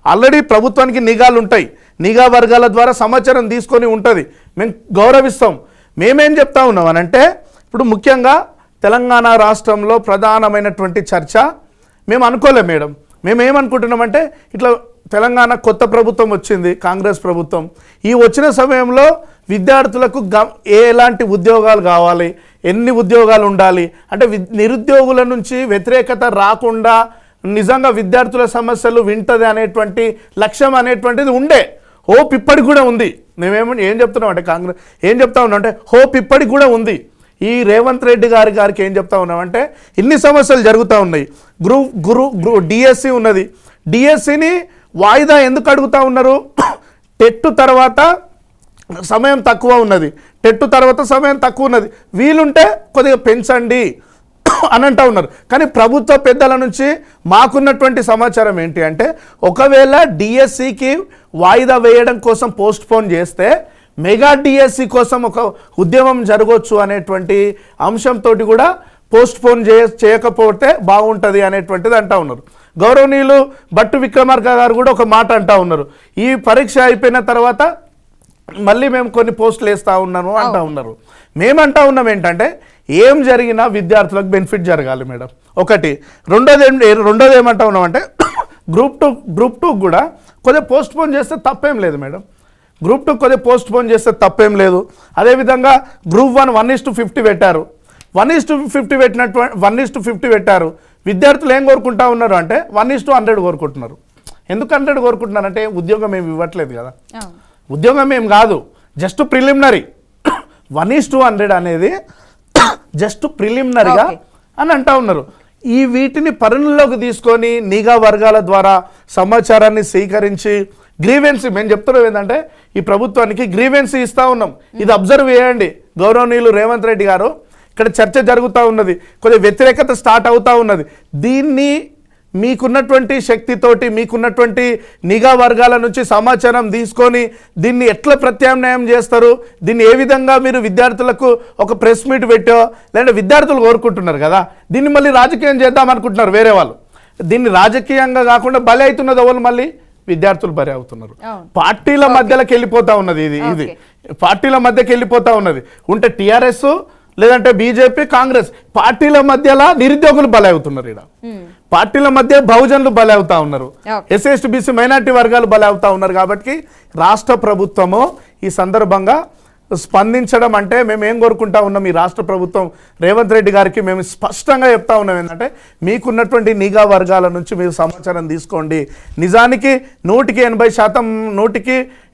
Speaker 4: ఆల్రెడీ ప్రభుత్వానికి నిఘాలు ఉంటాయి, నిఘా వర్గాల ద్వారా సమాచారం తీసుకొని ఉంటుంది, మేము గౌరవిస్తాం. మేమేం చెప్తా ఉన్నాం అనంటే ఇప్పుడు ముఖ్యంగా తెలంగాణ రాష్ట్రంలో ప్రధానమైనటువంటి చర్చ మేము అనుకోలేం మేడం. మేమేమనుకుంటున్నామంటే ఇట్లా తెలంగాణ కొత్త ప్రభుత్వం వచ్చింది, కాంగ్రెస్ ప్రభుత్వం. ఈ వచ్చిన సమయంలో విద్యార్థులకు ఎలాంటి ఉద్యోగాలు కావాలి, ఎన్ని ఉద్యోగాలు ఉండాలి అంటే నిరుద్యోగుల నుంచి వ్యతిరేకత రాకుండా నిజంగా విద్యార్థుల సమస్యలు వింటది అనేటువంటి లక్ష్యం అనేటువంటిది ఉండే. హోప్ ఇప్పటికి కూడా ఉంది. ఏం చెప్తున్నాం అంటే కాంగ్రెస్ ఏం చెప్తా ఉన్నాం అంటే హోప్ ఇప్పటికి కూడా ఉంది. ఈ రేవంత్ రెడ్డి గారికి ఏం చెప్తా ఉన్నామంటే ఇన్ని సమస్యలు జరుగుతూ ఉన్నాయి. DSC ఉన్నది, DSCని వాయిదా ఎందుకు అడుగుతూ ఉన్నారు, టెట్ తర్వాత సమయం తక్కువ ఉన్నది, వీలుంటే కొద్దిగా పెంచండి అని అంటూ ఉన్నారు. కానీ ప్రభుత్వ పెద్దల నుంచి మాకున్నటువంటి సమాచారం ఏంటి అంటే ఒకవేళ DSCకి వాయిదా వేయడం కోసం పోస్ట్పోన్ చేస్తే మెగా DSC కోసం ఒక ఉద్యమం జరగవచ్చు అనేటువంటి అంశంతో కూడా పోస్ట్పోన్ చేయకపోతే బాగుంటుంది అనేటువంటిది అంటూ ఉన్నారు. గౌరవనీయులు భట్టు విక్రమార్క గారు కూడా ఒక మాట అంటూ ఉన్నారు, ఈ పరీక్ష అయిపోయిన తర్వాత మళ్ళీ మేము కొన్ని పోస్టులు వేస్తూ ఉన్నాను అంటూ ఉన్నారు. మేమంటా ఉన్నాం ఏంటంటే ఏం జరిగినా విద్యార్థులకు బెనిఫిట్ జరగాలి మేడం, ఒకటి. రెండోది ఏమంటా ఉన్నామంటే గ్రూప్ టూ కూడా కొద్దిగా పోస్ట్పోన్ చేస్తే తప్పేం లేదు మేడం, Group 2 కొద్దిగా పోస్ట్పోన్ చేస్తే తప్పేం లేదు. అదేవిధంగా Group 1 1:50 పెట్టారు, 1:50 పెట్టారు. విద్యార్థులు ఏం కోరుకుంటా ఉన్నారు అంటే 1:100 కోరుకుంటున్నారు. ఎందుకు 100 కోరుకుంటున్నారంటే ఉద్యోగం ఏమి ఇవ్వట్లేదు కదా, ఉద్యోగం ఏం కాదు, జస్ట్ ప్రిలిమినరీ. 1:100 అనేది జస్ట్ ప్రిలిమినరీగా అని అంటా ఉన్నారు. ఈ వీటిని పరిగణలోకి తీసుకొని నిఘా వర్గాల ద్వారా సమాచారాన్ని సేకరించి గ్రీవెన్సీ మేము చెప్తున్నాం ఏంటంటే ఈ ప్రభుత్వానికి గ్రీవెన్సీ ఇస్తూ ఉన్నాం. ఇది అబ్జర్వ్ చేయండి గౌరవనీయులు రేవంత్ రెడ్డి గారు, ఇక్కడ చర్చ జరుగుతూ ఉన్నది, కొద్దిగా వ్యతిరేకత స్టార్ట్ అవుతూ ఉన్నది. దీన్ని మీకున్నటువంటి శక్తితోటి మీకున్నటువంటి నిఘా వర్గాల నుంచి సమాచారం తీసుకొని దీన్ని ఎట్లా ప్రత్యామ్నాయం చేస్తారు, దీన్ని ఏ విధంగా మీరు విద్యార్థులకు ఒక ప్రెస్ మీట్ పెట్టో, లేదంటే విద్యార్థులు కోరుకుంటున్నారు కదా దీన్ని మళ్ళీ రాజకీయం చేద్దాం అనుకుంటున్నారు వేరే వాళ్ళు. దీన్ని రాజకీయంగా కాకుండా బలి అవుతున్నది ఎవరు, మళ్ళీ విద్యార్థులు బలి అవుతున్నారు. పార్టీల మధ్యలోకి వెళ్ళిపోతా ఉన్నది ఇది పార్టీల మధ్యకి వెళ్ళిపోతా ఉన్నది. ఉంటే టీఆర్ఎస్ లేదంటే బీజేపీ కాంగ్రెస్ పార్టీల మధ్యలో నిరుద్యోగులు బలి అవుతున్నారు. ఇక్కడ పార్టీల మధ్య బహుజనులు బలి అవుతా ఉన్నారు, ఎస్సీ ఎస్టీ బీసీ మైనార్టీ వర్గాలు బలి అవుతా ఉన్నారు. కాబట్టి రాష్ట్ర ప్రభుత్వము ఈ సందర్భంగా స్పందించడం అంటే మేము ఏం కోరుకుంటా ఉన్నాం, ఈ రాష్ట్ర ప్రభుత్వం రేవంత్ రెడ్డి గారికి మేము స్పష్టంగా చెప్తా ఉన్నాం ఏంటంటే మీకున్నటువంటి నిఘా వర్గాల నుంచి మీరు సమాచారం తీసుకోండి. నిజానికి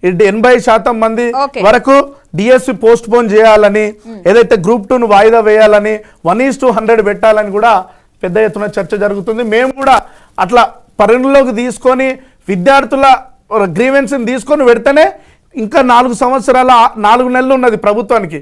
Speaker 4: 80% మంది వరకు డిఎస్సి పోస్ట్ పోన్ చేయాలని, ఏదైతే గ్రూప్ 2ను వాయిదా వేయాలని, 1:100 పెట్టాలని కూడా పెద్ద ఎత్తున చర్చ జరుగుతుంది. మేము కూడా అట్లా పరిగణలోకి తీసుకొని విద్యార్థుల గ్రీవెన్స్ని తీసుకొని పెడితేనే ఇంకా 4 సంవత్సరాల 4 నెలలు ఉన్నది ప్రభుత్వానికి,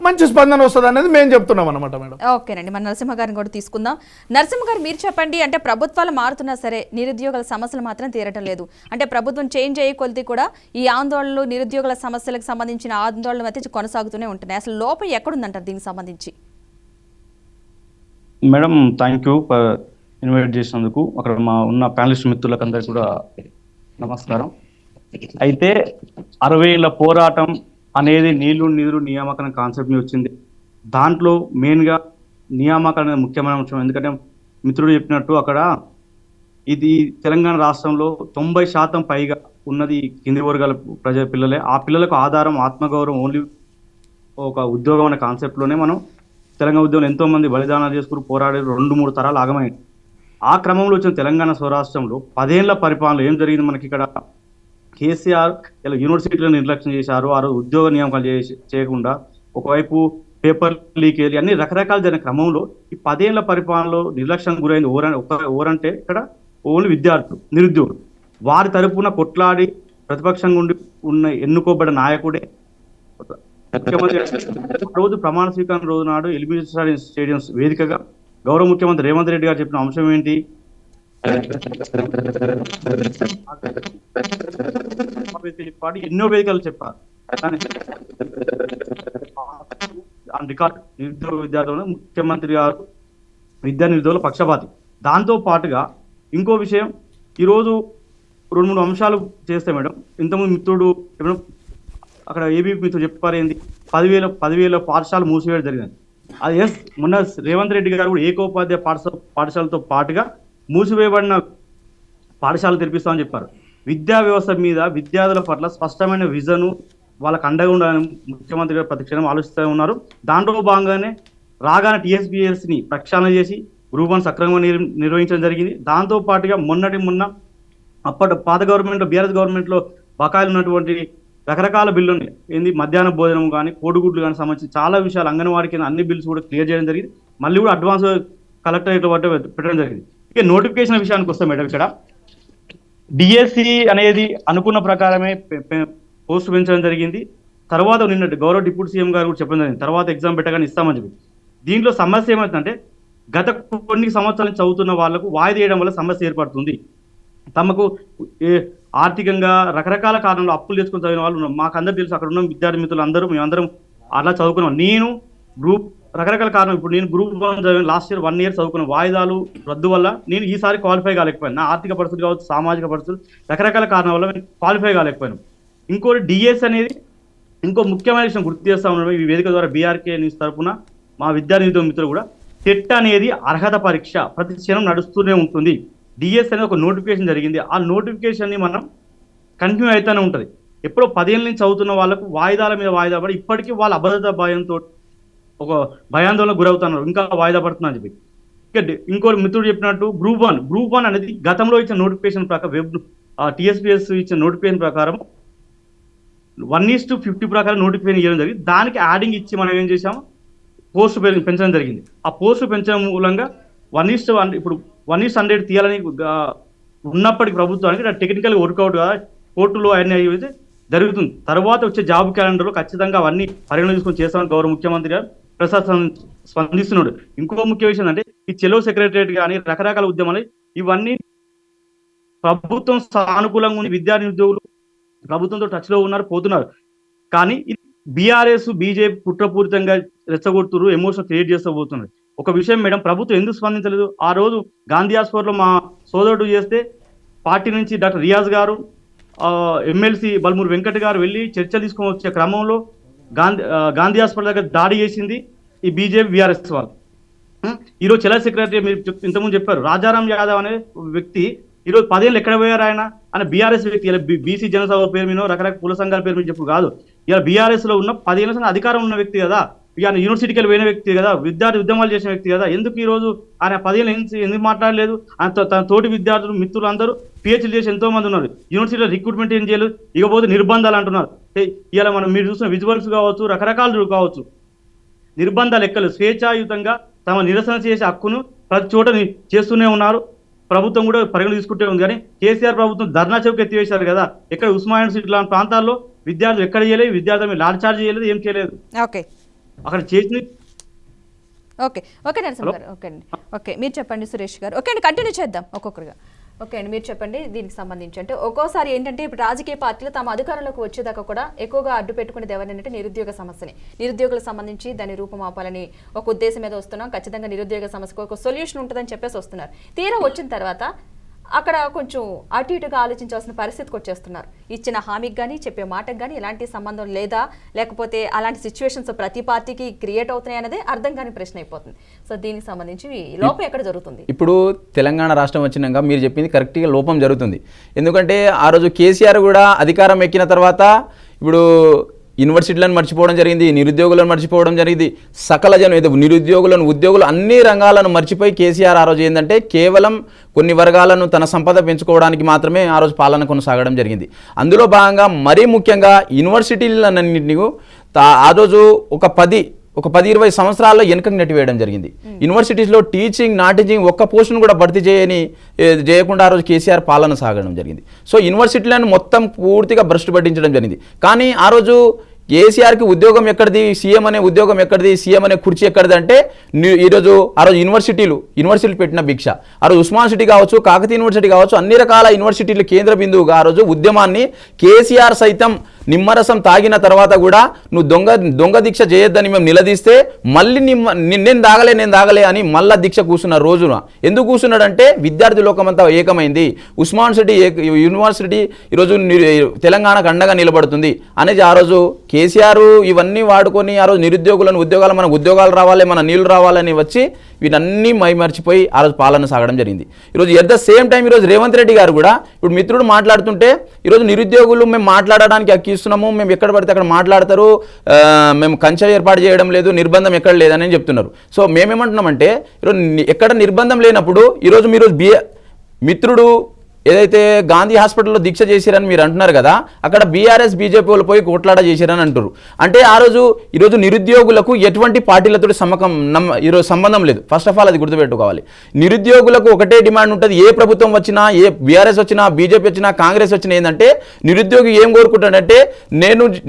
Speaker 4: మంచి స్పందన వస్తుంది అనేది మేము చెప్తున్నాం అనమాట మేడం.
Speaker 1: ఓకేనండి, మన నరసింహ గారిని కూడా తీసుకుందాం. నరసింహ గారు మీరు చెప్పండి, అంటే ప్రభుత్వాలు మారుతున్నా సరే నిరుద్యోగుల సమస్యలు మాత్రం తీరటం లేదు. అంటే ప్రభుత్వం చేంజ్ అయ్యే కొలిది కూడా ఈ ఆందోళనలు నిరుద్యోగుల సమస్యలకు సంబంధించిన ఆందోళనలు అయితే కొనసాగుతూనే ఉంటున్నాయి. అసలు లోపం ఎక్కడుందంటారు దీనికి సంబంధించి?
Speaker 5: మేడం థ్యాంక్ యూ ఇన్వైట్ చేసినందుకు. అక్కడ ఉన్న ప్యానలిస్ట్ మిత్రులకు అందరికీ కూడా నమస్కారం. అయితే 60 ఏళ్ల పోరాటం అనేది నీళ్లు నిధులు నియామకం కాన్సెప్ట్ ని వచ్చింది. దాంట్లో మెయిన్గా నియామకం అనేది ముఖ్యమైన అంశం. ఎందుకంటే మిత్రుడు చెప్పినట్టు అక్కడ ఇది తెలంగాణ రాష్ట్రంలో 90% పైగా ఉన్నది కింది వర్గాల ప్రజా పిల్లలే. ఆ పిల్లలకు ఆధారం ఆత్మగౌరవం ఓన్లీ ఒక ఉద్యోగం అనే కాన్సెప్ట్లోనే మనం తెలంగాణ ఉద్యోగంలో ఎంతో మంది బలిదానాలు చేసుకుని పోరాడే 2-3 తరాలు ఆగమైంది. ఆ క్రమంలో వచ్చిన తెలంగాణ స్వరాష్ట్రంలో 10 ఏళ్ల పరిపాలన ఏం జరిగింది మనకి ఇక్కడ? కేసీఆర్ ఇలా యూనివర్సిటీలను నిర్లక్ష్యం చేశారు. ఆ రోజు ఉద్యోగ నియామకాలు చేయకుండా ఒకవైపు పేపర్ లీకేజ్ అన్ని రకరకాల జరిగిన క్రమంలో ఈ 10 ఏళ్ల పరిపాలనలో నిర్లక్ష్యం గురైంది ఓరంటే ఇక్కడ ఓన్లీ విద్యార్థులు, నిరుద్యోగులు. వారి తరపున కొట్లాడి ప్రతిపక్షంగా ఉన్న ఎన్నుకోబడిన నాయకుడే ముఖ్యమంత్రి. రోజు ప్రమాణ స్వీకారం రోజు నాడు ఎలిమినేటరీ స్టేడియంస్ వేదికగా గౌరవ ముఖ్యమంత్రి రేవంత్ రెడ్డి గారు చెప్పిన అంశం ఏంటి? ఎన్నో వేదికలు చెప్పారు. రికార్డు నిరుద్యోగ విద్యార్థులను ముఖ్యమంత్రి గారు విద్యా నిరుద్యోగుల పక్షపాతి. దాంతో పాటుగా ఇంకో విషయం, ఈరోజు 2-3 అంశాలు చేస్తే మేడం, ఇంతకుముందు మిత్రుడు అక్కడ ఏబీపీ మిత్రుడు చెప్పారు ఏంది 10,000 పాఠశాలలు మూసివేయడం జరిగింది. అది ఎస్, మొన్న రేవంత్ రెడ్డి గారు కూడా ఏకోపాధ్యాయ పాఠశాలతో పాటుగా మూసివేయబడిన పాఠశాలలు తెరిపిస్తామని చెప్పారు. విద్యా వ్యవస్థ మీద విద్యార్థుల పట్ల స్పష్టమైన విజను వాళ్ళకు అండగా ఉండాలని ముఖ్యమంత్రి గారు ప్రతిక్షణం ఆలోచిస్తూ ఉన్నారు. దాంట్లో భాగంగానే రాగానే టీఎస్పీఎస్ని ప్రక్షాళన చేసి గ్రూప్ 1 సక్రమంగా నిర్వహించడం జరిగింది. దాంతో పాటుగా మొన్న అప్పటి పాత గవర్నమెంట్లో బీఆర్ఎస్ గవర్నమెంట్లో బకాయిలు ఉన్నటువంటి రకరకాల బిల్లు ఉన్నాయి. ఏంది మధ్యాహ్న భోజనం కానీ కోడిగుడ్లు కానీ సంబంధించి చాలా విషయాలు అంగన్వాడికి అన్ని బిల్స్ కూడా క్లియర్ చేయడం జరిగింది. మళ్ళీ కూడా అడ్వాన్స్ కలెక్టరేట్ వద్ద పెట్టడం జరిగింది. ఇక నోటిఫికేషన్ విషయానికి వస్తాం మేడం, ఇక్కడ డిఎస్సి అనేది అనుకున్న ప్రకారమే పోస్ట్ పెంచడం జరిగింది. తర్వాత నిన్న గౌరవ డిప్యూటీ సీఎం గారు కూడా చెప్పడం జరిగింది, తర్వాత ఎగ్జామ్ పెట్టగానే ఇస్తామని చెప్పి. దీంట్లో సమస్య ఏమవుతుందంటే గత కొన్ని సంవత్సరాల నుంచి చదువుతున్న వాళ్లకు వాయిదా వేయడం వల్ల సమస్య ఏర్పడుతుంది. తమకు ఆర్థికంగా రకరకాల కారణాలు అప్పులు చేసుకుని చదివిన వాళ్ళు మాకు అందరూ తెలుసు. అక్కడ ఉన్న విద్యార్థి మిత్రులు మేమందరం అలా చదువుకున్నాం. నేను గ్రూప్ రకరకాల కారణం, ఇప్పుడు నేను గ్రూప్ 1 చదివాను, లాస్ట్ ఇయర్ 1 ఇయర్ చదువుకున్న వాయిదాలు రద్దు వల్ల నేను ఈసారి క్వాలిఫై కాలేకపోయాను. నా ఆర్థిక పరిస్థితులు కావచ్చు, సామాజిక పరిస్థితులు రకరకాల కారణాల వల్ల నేను క్వాలిఫై కాలేకపోయాను. ఇంకోటి డిఎస్ అనేది ఇంకో ముఖ్యమైన విషయం గుర్తు చేస్తా ఉన్నాం. ఈ వేదిక ద్వారా బీఆర్కే న్యూస్ తరఫున మా విద్యార్థి మిత్రులు కూడా, టెట్ అనేది అర్హత పరీక్ష ప్రతి క్షణం నడుస్తూనే ఉంటుంది. డిఎస్ అనేది ఒక నోటిఫికేషన్ జరిగింది. ఆ నోటిఫికేషన్ని మనం కంటిన్యూ అవుతూనే ఉంటుంది. ఎప్పుడో 10 ఏళ్ళ నుంచి చదువుతున్న వాళ్ళకు వాయిదాల మీద వాయిదా పడి ఇప్పటికీ వాళ్ళ అభద్రతా భయంతో ఒక భయాందోళనకు గురవుతున్నారు, ఇంకా వాయిదా పడుతుందని చెప్పి. ఇక ఇంకో మిత్రుడు చెప్పినట్టు గ్రూప్ 1 అనేది గతంలో ఇచ్చిన నోటిఫికేషన్ ప్రకారం వెబ్ టీఎస్పీఎస్ ఇచ్చిన నోటిఫికేషన్ ప్రకారం 1:50 ప్రకారం నోటిఫికేషన్ ఇవ్వడం జరిగింది. దానికి యాడింగ్ ఇచ్చి మనం ఏం చేసాము, పోస్టు పెంచడం జరిగింది. ఆ పోస్టు పెంచడం మూలంగా 1:1 ఇప్పుడు 1:100 తీయాలని ఉన్నప్పటికీ ప్రభుత్వానికి టెక్నికల్గా వర్కౌట్ గా కోర్టులో అన్ని అయితే జరుగుతుంది. తర్వాత వచ్చే జాబ్ క్యాలెండర్లో ఖచ్చితంగా అవన్నీ పరిగణ తీసుకొని చేస్తామని గౌరవ ముఖ్యమంత్రి గారు ప్రసాద్ స్పందిస్తున్నాడు. ఇంకో ముఖ్య విషయం అంటే ఈ చెలో సెక్రటరియట్ కానీ రకరకాల ఉద్యమాలు ఇవన్నీ ప్రభుత్వం సానుకూలంగా ఉంది, విద్యా నిరుద్యోగులు ప్రభుత్వంతో టచ్ లో ఉన్నారు, పోతున్నారు. కానీ బీఆర్ఎస్ బీజేపీ కుట్రపూరితంగా రెచ్చగొడుతున్నారు, ఎమోషన్ క్రియేట్ చేస్తూ పోతున్నారు. ఒక విషయం మేడం, ప్రభుత్వం ఎందుకు స్పందించలేదు? ఆ రోజు గాంధీ హాస్పిటల్లో మా సోదరుడు చేస్తే పార్టీ నుంచి డాక్టర్ రియాజ్ గారు, ఎమ్మెల్సీ బల్మూరు వెంకట్ గారు వెళ్ళి చర్చలు తీసుకొని వచ్చే క్రమంలో గాంధీ హాస్పిటల్ దగ్గర దాడి చేసింది ఈ బీజేపీ బీఆర్ఎస్ వాళ్ళు. ఈరోజు చెల్ల సెక్రటరీ మీరు ఇంతకుముందు చెప్పారు, రాజారాం యాదవ్ అనే వ్యక్తి ఈరోజు 10 ఏళ్ళు ఎక్కడ పోయారు ఆయన బీఆర్ఎస్ వ్యక్తి. ఇలా బీసీ జనసభ పేరు మీద రకరకాల కుల సంఘాల పేరు మీద చెప్పు కాదు, ఇలా బీఆర్ఎస్ లో ఉన్న 10 ఏళ్ళ సంఘం అధికారం ఉన్న వ్యక్తి కదా, ఆయన యూనివర్సిటీకి వెళ్ళి పోయిన వ్యక్తి కదా, విద్యార్థి ఉద్యమాలు చేసిన వ్యక్తి కదా. ఎందుకు ఈ రోజు ఆయన 10 ఏళ్ళు ఎందుకు మాట్లాడలేదు? తన తోటి విద్యార్థులు మిత్రులు అందరూ పిహెచ్డీ చేసి ఎంతో మంది ఉన్నారు, యూనివర్సిటీలో రిక్రూట్మెంట్ ఏం చేయలేదు, ఇకపోతే నిర్బంధాలు అంటున్నారు. ఇలా మనం మీరు చూసిన విజువల్స్ కావచ్చు, రకరకాలు కావచ్చు, నిర్బంధాలు ఎక్కలు స్వేచ్ఛాయుతంగా తమ నిరసన చేసే హక్కును ప్రతి చోట చేస్తూనే ఉన్నారు. ప్రభుత్వం కూడా పరిగణ తీసుకుంటే ఉంది. కానీ కేసీఆర్ ప్రభుత్వం ధర్నా చౌక్ ఎత్తివేశారు కదా, ఎక్కడ ఉస్మానియా యూనివర్సిటీ లాంటి ప్రాంతాల్లో విద్యార్థులు ఎక్కడ చేయలేదు, విద్యార్థుల మీద లాఠీ చార్జ్ చేయలేదు, ఏం చేయలేదు.
Speaker 1: ఓకే
Speaker 5: అక్కడ చేసింది.
Speaker 1: ఓకే నరసింహ గారు, ఓకే అండి, ఓకే మీరు చెప్పండి సురేష్ గారు. ఓకే అండి, కంటిన్యూ చేద్దాం ఒక్కొక్కరుగా. ఓకే అండి, మీరు చెప్పండి దీనికి సంబంధించి. అంటే ఒక్కోసారి ఏంటంటే ఇప్పుడు రాజకీయ పార్టీలు తమ అధికారంలోకి వచ్చేదాకా కూడా ఎక్కువగా అడ్డు పెట్టుకునేది ఎవరంటే నిరుద్యోగ సమస్యని, నిరుద్యోగులకు సంబంధించి దాన్ని రూపమాపాలని ఒక ఉద్దేశం మీద వస్తున్నాం, ఖచ్చితంగా నిరుద్యోగ సమస్యకు ఒక సొల్యూషన్ ఉంటుందని చెప్పేసి వస్తున్నారు. తీరా వచ్చిన తర్వాత అక్కడ కొంచెం అటు ఇటుగా ఆలోచించాల్సిన పరిస్థితికి వచ్చేస్తున్నారు. ఇచ్చిన హామీకి కానీ చెప్పే మాటకు కానీ ఎలాంటి సంబంధం లేదా, లేకపోతే అలాంటి సిచ్యువేషన్స్ ప్రతి పార్టీకి క్రియేట్ అవుతున్నాయి అనేది అర్థం కాని ప్రశ్న అయిపోతుంది. సో దీనికి సంబంధించి లోపం ఎక్కడ జరుగుతుంది?
Speaker 2: ఇప్పుడు తెలంగాణ రాష్ట్రం వచ్చినాక మీరు చెప్పింది కరెక్ట్గా లోపం జరుగుతుంది. ఎందుకంటే ఆ రోజు కేసీఆర్ కూడా అధికారం ఎక్కిన తర్వాత ఇప్పుడు యూనివర్సిటీలను మర్చిపోవడం జరిగింది, నిరుద్యోగులను మర్చిపోవడం జరిగింది, సకల జనం నిరుద్యోగులను ఉద్యోగులు అన్ని రంగాలను మర్చిపోయి కేసీఆర్ ఆ రోజు ఏంటంటే కేవలం కొన్ని వర్గాలను తన సంపద పెంచుకోవడానికి మాత్రమే ఆ రోజు పాలన కొనసాగడం జరిగింది. అందులో భాగంగా మరీ ముఖ్యంగా యూనివర్సిటీలన్నింటినీ ఆ రోజు ఒక 10-20 సంవత్సరాల్లో వెనుకకు నెట్టివేయడం జరిగింది. యూనివర్సిటీస్లో టీచింగ్ నాన్ టీచింగ్ ఒక్క పోస్టును కూడా భర్తీ చేయకుండా ఆ రోజు కేసీఆర్ పాలన సాగడం జరిగింది. సో యూనివర్సిటీలను మొత్తం పూర్తిగా భ్రష్టు పట్టించడం జరిగింది. కానీ ఆ రోజు కేసీఆర్కి ఉద్యోగం ఎక్కడిది, సీఎం అనే ఉద్యోగం ఎక్కడిది, సీఎం అనే కుర్చీ ఎక్కడిది అంటే ఈరోజు ఆ రోజు యూనివర్సిటీలు పెట్టిన భిక్ష. ఆ రోజు ఉస్మాన్ సిటీ కావచ్చు, కాకతీయ యూనివర్సిటీ కావచ్చు, అన్ని రకాల యూనివర్సిటీలు కేంద్ర బిందువుగా ఆ రోజు ఉద్యమాన్ని కేసీఆర్ సైతం నిమ్మరసం తాగిన తర్వాత కూడా నువ్వు దొంగ దీక్ష చేయొద్దని మేము నిలదీస్తే మళ్ళీ నేను దాగలే అని మళ్ళా దీక్ష కూర్చున్న రోజున ఎందుకు కూర్చున్నాడంటే విద్యార్థి లోకమంతా ఏకమైంది, ఉస్మాన్ సిటీ యూనివర్సిటీ ఈరోజు తెలంగాణకు అండగా నిలబడుతుంది అనేది ఆ రోజు కేసీఆర్ ఇవన్నీ వాడుకొని ఆ రోజు నిరుద్యోగులను మనకు ఉద్యోగాలు రావాలి, మన నీళ్లు రావాలని వచ్చి వీటన్నీ మైమర్చిపోయి ఆ రోజు పాలన సాగడం జరిగింది. ఈరోజు ఎట్ ద సేమ్ టైం ఈరోజు రేవంత్ రెడ్డి గారు కూడా ఇప్పుడు మిత్రుడు మాట్లాడుతుంటే ఈరోజు నిరుద్యోగులు మేము మాట్లాడడానికి ఇస్తున్నాము, మేము ఎక్కడ పడితే అక్కడ మాట్లాడతారు, మేము కంచె ఏర్పాటు చేయడం లేదు, నిర్బంధం ఎక్కడ లేదని చెప్తున్నారు. సో మేమేమంటున్నామంటే ఈరోజు ఎక్కడ నిర్బంధం లేనప్పుడు ఈరోజు మీరు మిత్రుడు ఏదైతే గాంధీ హాస్పిటల్లో దీక్ష చేశారని మీరు అంటున్నారు కదా, అక్కడ బీఆర్ఎస్ బీజేపీ వాళ్ళు పోయి కోట్లాట చేశారని అంటారు. అంటే ఈరోజు నిరుద్యోగులకు ఎటువంటి పార్టీలతో ఈరోజు సంబంధం లేదు. ఫస్ట్ ఆఫ్ ఆల్ అది గుర్తుపెట్టుకోవాలి. నిరుద్యోగులకు ఒకటే డిమాండ్ ఉంటుంది. ఏ ప్రభుత్వం వచ్చినా, ఏ బీఆర్ఎస్ వచ్చినా, బీజేపీ వచ్చినా, కాంగ్రెస్ వచ్చినా ఏంటంటే నిరుద్యోగి ఏం కోరుకుంటాడంటే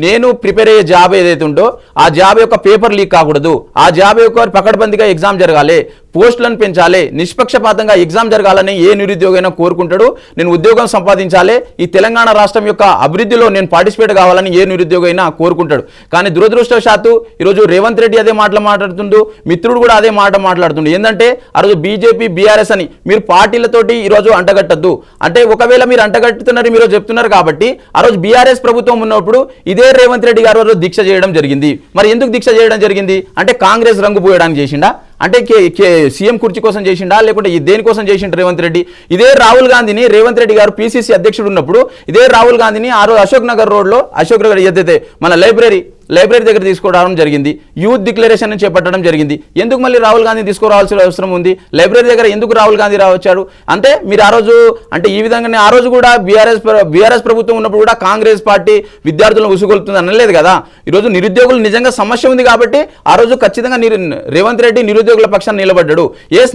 Speaker 2: నేను ప్రిపేర్ అయ్యే జాబ్ ఏదైతే ఉందో ఆ జాబ్ యొక్క పేపర్ లీక్ కాకూడదు, ఆ జాబ్ యొక్క పకడ్బందీగా ఎగ్జామ్ జరగాలి, పోస్టులను పెంచాలి, నిష్పక్షపాతంగా ఎగ్జామ్ జరగాలని ఏ నిరుద్యోగైనా కోరుకుంటాడు. నేను ఉద్యోగం సంపాదించాలి, ఈ తెలంగాణ రాష్ట్రం యొక్క అభివృద్ధిలో నేను పార్టిసిపేట్ కావాలని ఏ నిరుద్యోగైనా కోరుకుంటాడు. కానీ దురదృష్టవశాత్తు ఈరోజు రేవంత్ రెడ్డి అదే మాట్లాడుతుండు, మిత్రుడు కూడా అదే మాట్లాడుతుండు. ఏంటంటే ఆ రోజు బీజేపీ బీఆర్ఎస్ అని మీరు పార్టీలతోటి ఈరోజు అంటగట్టద్దు అంటే, ఒకవేళ మీరు అంటగట్టుతున్నారు మీరు చెప్తున్నారు కాబట్టి ఆ రోజు బీఆర్ఎస్ ప్రభుత్వం ఉన్నప్పుడు ఇదే రేవంత్ రెడ్డి గారు రోజు దీక్ష చేయడం జరిగింది. మరి ఎందుకు దీక్ష చేయడం జరిగింది అంటే కాంగ్రెస్ రంగు పోయడానికి చేసిండా, అంటే సీఎం కుర్చీ కోసం చేసిండా, లేకుంటే దేనికోసం చేసిండు రేవంత్ రెడ్డి? ఇదే రాహుల్ గాంధీని రేవంత్ రెడ్డి గారు పీసీసీ అధ్యక్షుడు ఉన్నప్పుడు ఇదే రాహుల్ గాంధీని ఆ రోజు అశోక్ నగర్ రోడ్లో ఏదైతే మన లైబ్రరీ దగ్గర తీసుకురావడం జరిగింది, యూత్ డిక్లరేషన్ చేపట్టడం జరిగింది. ఎందుకు మళ్ళీ రాహుల్ గాంధీ తీసుకురావాల్సిన అవసరం ఉంది? లైబ్రరీ దగ్గర ఎందుకు రాహుల్ గాంధీ వచ్చాడు అంటే మీరు ఆ రోజు అంటే ఈ విధంగానే ఆ రోజు కూడా బీఆర్ఎస్ ప్రభుత్వం ఉన్నప్పుడు కూడా కాంగ్రెస్ పార్టీ విద్యార్థులను ఉసుగొలుతుంది అనలేదు కదా. ఈరోజు నిరుద్యోగులు నిజంగా సమస్య ఉంది కాబట్టి ఆ రోజు ఖచ్చితంగా రేవంత్ రెడ్డి నిరుద్యోగుల పక్షాన్ని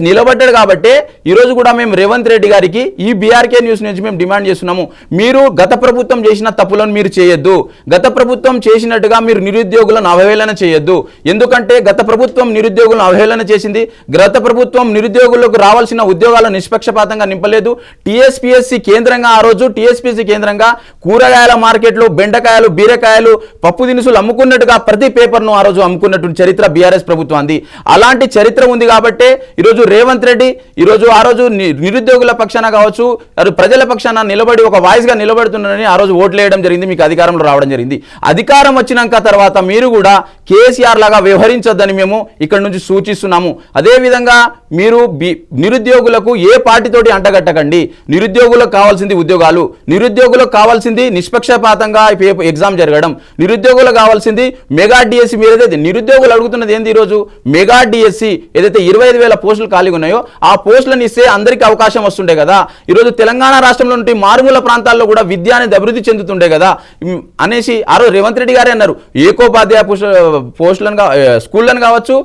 Speaker 2: నిలబడ్డాడు కాబట్టి ఈరోజు కూడా మేము రేవంత్ రెడ్డి గారికి ఈ బీఆర్కే న్యూస్ నుంచి మేము డిమాండ్ చేస్తున్నాము, మీరు గత ప్రభుత్వం చేసిన తప్పులను మీరు చేయొద్దు, గత ప్రభుత్వం చేసినట్టుగా మీరు నిరుద్యోగులను అవహేళన చేయొద్దు. ఎందుకంటే గత ప్రభుత్వం నిరుద్యోగులను అవహేళన చేసింది. గత ప్రభుత్వం నిరుద్యోగులకు రావాల్సిన ఉద్యోగాలను నిష్పక్షపాతంగా నింపలేదు. టీఎస్పీఎస్సీ కేంద్రంగా ఆ రోజు టీఎస్పీఎస్సీ కేంద్రంగా కూరగాయల మార్కెట్లో బెండకాయలు, బీరకాయలు, పప్పు దినుసులు అమ్ముకున్నట్టుగా ప్రతి పేపర్ను ఆ రోజు అమ్ముకున్నటువంటి చరిత్ర బీఆర్ఎస్ ప్రభుత్వాన్ని. అలాంటి చరిత్ర ఉంది కాబట్టే ఈరోజు రేవంత్ రెడ్డి ఈరోజు ఆ రోజు నిరుద్యోగుల పక్షాన కావచ్చు, ప్రజల పక్షాన నిలబడి ఒక వాయిస్గా నిలబడుతున్నారని ఆ రోజు ఓట్లు వేయడం జరిగింది, మీకు అధికారంలో రావడం జరిగింది. అధికారం వచ్చినాక తర్వాత మీరు కూడా కేసీఆర్ లాగా వ్యవహరించొద్దని మేము ఇక్కడ నుంచి సూచిస్తున్నాము. అదేవిధంగా మీరు నిరుద్యోగులకు ఏ పార్టీతోటి అంటగట్టకండి. నిరుద్యోగులకు కావాల్సింది ఉద్యోగాలు, నిరుద్యోగులకు కావాల్సింది నిష్పక్షపాతంగా ఎగ్జామ్ జరగడం, నిరుద్యోగులకు కావాల్సింది మెగా డిఎస్సి. మీరు ఏదైతే నిరుద్యోగులు అడుగుతున్నది ఏంది, ఈరోజు మెగా డిఎస్సి ఏదైతే 25,000 పోస్టులు ఖాళీగా ఉన్నాయో ఆ పోస్టులను ఇస్తే అందరికీ అవకాశం వస్తుండే కదా. ఈరోజు తెలంగాణ రాష్ట్రంలో నుండి మారుమూల ప్రాంతాల్లో కూడా విద్య అనేది అభివృద్ధి చెందుతుండే కదా అనేసి ఆ రోజు రేవంత్ రెడ్డి గారే అన్నారు. ఏకోపాధ్యాయ పోస్టులను స్కూళ్ళను కావచ్చు,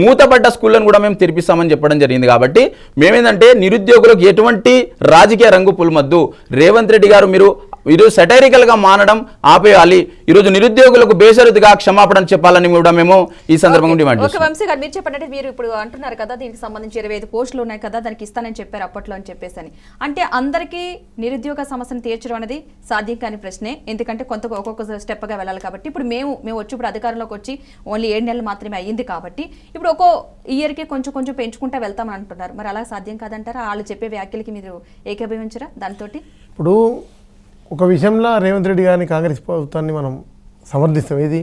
Speaker 2: మూతపడ్డ స్కూళ్ళను కూడా మేము తెరిపిస్తామని చెప్పడం జరిగింది. కాబట్టి మేమేంటంటే నిరుద్యోగులకు ఎటువంటి రాజకీయ రంగు పులుమద్దు. రేవంత్ రెడ్డి గారు మీరు ఈరోజు సెటైరికల్గా మానడం ఆపేయాలి. ఈరోజు నిరుద్యోగులకు బేషరతుగా క్షమాపణ చెప్పాలని కూడా మేము ఈ సందర్భంగా డిమాండ్ చేస్తున్నాం.
Speaker 1: వంశీ గారు మీరు చెప్పండి, మీరు ఇప్పుడు అంటున్నారు కదా దీనికి సంబంధించి 25 పోస్టులు ఉన్నాయి కదా, దానికి ఇస్తానని చెప్పారు అప్పట్లో అని చెప్పేసి అని. అంటే అందరికీ నిరుద్యోగ సమస్యను తీర్చడం అనేది సాధ్యం కాని ప్రశ్నే, ఎందుకంటే ఒక్కొక్క స్టెప్గా వెళ్ళాలి. కాబట్టి ఇప్పుడు మేము వచ్చి ఇప్పుడు అధికారంలోకి వచ్చి ఓన్లీ 7 నెలలు మాత్రమే అయ్యింది కాబట్టి ఇప్పుడు ఒక్కో ఇయర్కి కొంచెం పెంచుకుంటూ వెళ్తామని అంటున్నారు. మరి అలా సాధ్యం కాదంటారా? వాళ్ళు చెప్పే వ్యాఖ్యలకి మీరు ఏకీభవించరా దానితో?
Speaker 3: ఇప్పుడు ఒక విషయంలో రేవంత్ రెడ్డి గారిని, కాంగ్రెస్ ప్రభుత్వాన్ని మనం సమర్థిస్తాం. ఏది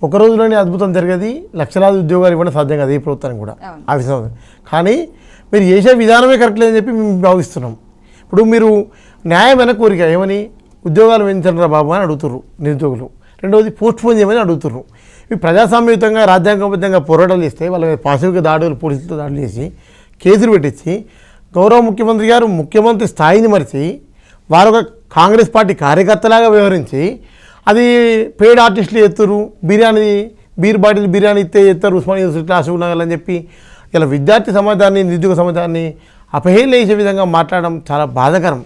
Speaker 3: ఒక రోజులోనే అద్భుతం జరిగేది, లక్షలాది ఉద్యోగాలు ఇవ్వడం సాధ్యం కాదు ఏ ప్రభుత్వానికి కూడా ఆ విషయం. కానీ మీరు చేసే విధానమే కరెక్ట్ లేదని చెప్పి మేము భావిస్తున్నాం. ఇప్పుడు మీరు న్యాయమైన కోరిక ఏమని ఉద్యోగాలు పెంచండి రా బాబు అని అడుగుతుర్రు నిరుద్యోగులు. రెండవది పోస్ట్ పోన్ చేయమని అడుగుతుర్రు. ఇవి ప్రజాస్వామ్యయుతంగా రాజ్యాంగబద్ధంగా పోరాటాలు చేస్తే వాళ్ళ పాశవిక దాడులు, పోలీసులతో దాడులు చేసి కేసులు పెట్టించి గౌరవ ముఖ్యమంత్రి గారు ముఖ్యమంత్రి స్థాయిని మరిచి వారు ఒక కాంగ్రెస్ పార్టీ కార్యకర్తలాగా వ్యవహరించి అది పెయిడ్ ఆర్టిస్టులు ఎత్తురు, బీర్ బాటిల్ బిర్యానీ ఎత్తారు ఉస్మానియా యూనివర్సిటీ ఆశకున్నాలని చెప్పి ఇలా విద్యార్థి సమాజాన్ని, నిరుద్యోగ సమాజాన్ని అపహేళన చేసే విధంగా మాట్లాడడం చాలా బాధాకరం.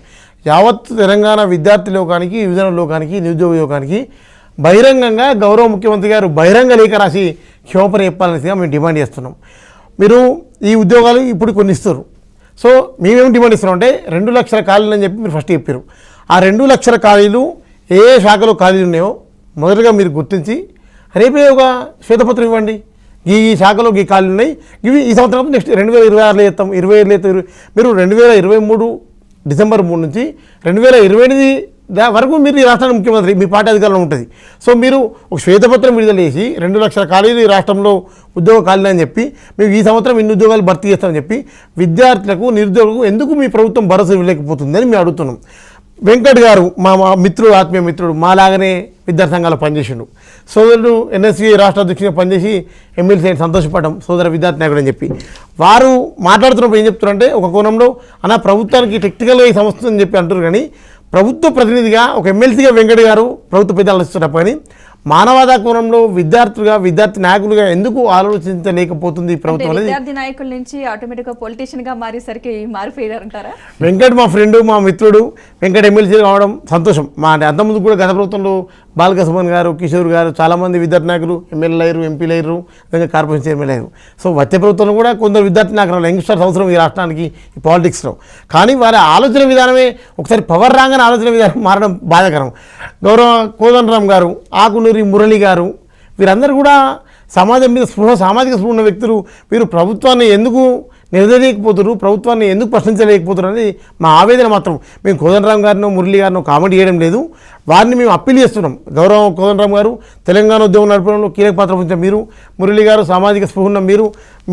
Speaker 3: యావత్ తెలంగాణ విద్యార్థి లోకానికి, యువజన లోకానికి, నిరుద్యోగ లోకానికి బహిరంగంగా గౌరవ ముఖ్యమంత్రి గారు బహిరంగ లేఖ రాసి క్షోభన చెప్పాలనేసిగా మేము డిమాండ్ చేస్తున్నాం. మీరు ఈ ఉద్యోగాలు ఇప్పుడు కొన్ని ఇస్తారు. సో మేమేమి డిమాండ్ ఇస్తున్నాం అంటే 2 లక్షల ఖాళీలు అని చెప్పి మీరు ఫస్ట్ చెప్పారు. ఆ 2 లక్షల ఖాళీలు ఏ శాఖలో ఖాళీలు ఉన్నాయో మొదటగా మీరు గుర్తించి రేపే ఒక శ్వేతపత్రం ఇవ్వండి. ఈ శాఖలో ఈ ఖాళీలు ఉన్నాయి, ఇవి ఈ సంవత్సరం నెక్స్ట్ 2026లో చేస్తాం, 27 మీరు 2023 డిసెంబర్ 3 నుంచి 2028 వరకు మీరు ఈ రాష్ట్రానికి ముఖ్యమంత్రి, మీ పార్టీ అధికారంలో ఉంటుంది. సో మీరు ఒక శ్వేతపత్రం విడుదల చేసి 2 లక్షల ఖాళీలు ఈ రాష్ట్రంలో ఉద్యోగ ఖాళీలు అని చెప్పి మేము ఈ సంవత్సరం ఇన్ని ఉద్యోగాలు భర్తీ చేస్తామని చెప్పి విద్యార్థులకు, నిరుద్యోగులకు ఎందుకు మీ ప్రభుత్వం భరోసా ఇవ్వలేకపోతుందని మేము అడుగుతున్నాం. వెంకట్ గారు మా మిత్రుడు, ఆత్మీయ మిత్రుడు, మాలాగానే విద్యార్థి సంఘాలు పనిచేసిండు. సోదరుడు ఎన్ఎస్సీ రాష్ట్ర అధ్యక్షుడిగా పనిచేసి ఎమ్మెల్సీ అయిన సంతోషపడడం సోదర విద్యార్థి నాయకుడు అని చెప్పి వారు మాట్లాడుతున్నప్పుడు ఏం చెప్తున్నారంటే ఒక కోణంలో అన్న ప్రభుత్వానికి టెక్నికల్గా ఈ సమస్య అని చెప్పి అంటారు. కానీ ప్రభుత్వ ప్రతినిధిగా ఒక ఎమ్మెల్సీగా వెంకట్ గారు ప్రభుత్వ పెద్దలు ఆలోచిస్తున్నప్పుడు కానీ మానవతా కోణంలో విద్యార్థులుగా, విద్యార్థి నాయకులుగా ఎందుకు ఆలోచించలేకపోతుంది ప్రభుత్వం అనేది.
Speaker 1: విద్యార్థి నాయకుల నుంచి ఆటోమేటిక్గా పొలిటీషియన్ గా మారేసరికి మారిపోయారంటారా?
Speaker 3: వెంకట్ మా ఫ్రెండ్, మా మిత్రుడు, వెంకట్ ఎమ్మెల్సీ కావడం సంతోషం. మా అంతకుముందు కూడా గత ప్రభుత్వంలో బాలకృష్ణ గారు, కిషోర్ గారు, చాలామంది విద్యార్థి నాయకులు ఎమ్మెల్యేలు అయ్యారు, ఎంపీలు అయ్యారు, విధంగా కార్పొరేషన్ చైర్మన్ అయ్యారు. సో వచ్చే ప్రభుత్వంలో కూడా కొందరు విద్యార్థి నాయకులు యంగ్స్టర్స్ అవసరం ఈ రాష్ట్రానికి, ఈ పాలిటిక్స్లో. కానీ వారి ఆలోచన విధానమే ఒకసారి పవర్ రాగానే ఆలోచన విధానం మారడం బాధాకరం. గౌరవ కోదండరామ్ గారు, ఆకునూరి మురళి గారు, వీరందరూ కూడా సమాజం మీద సామాజిక స్పృహ ఉన్న వ్యక్తులు. వీరు ప్రభుత్వాన్ని ఎందుకు నిలదీయలేకపోతున్నారు, ప్రభుత్వాన్ని ఎందుకు ప్రశ్నించలేకపోతున్నారు అనేది మా ఆవేదన. మాత్రం మేము కోదండరామ్ గారినో మురళి గారినో కామెంట్ చేయడం లేదు, వారిని మేము అప్పీల్ చేస్తున్నాం. గౌరవం కోదండరామ్ గారు తెలంగాణ ఉద్యమం నడపడంలో కీలక పాత్ర వహించిన మీరు, మురళి గారు సామాజిక స్పృహ ఉన్న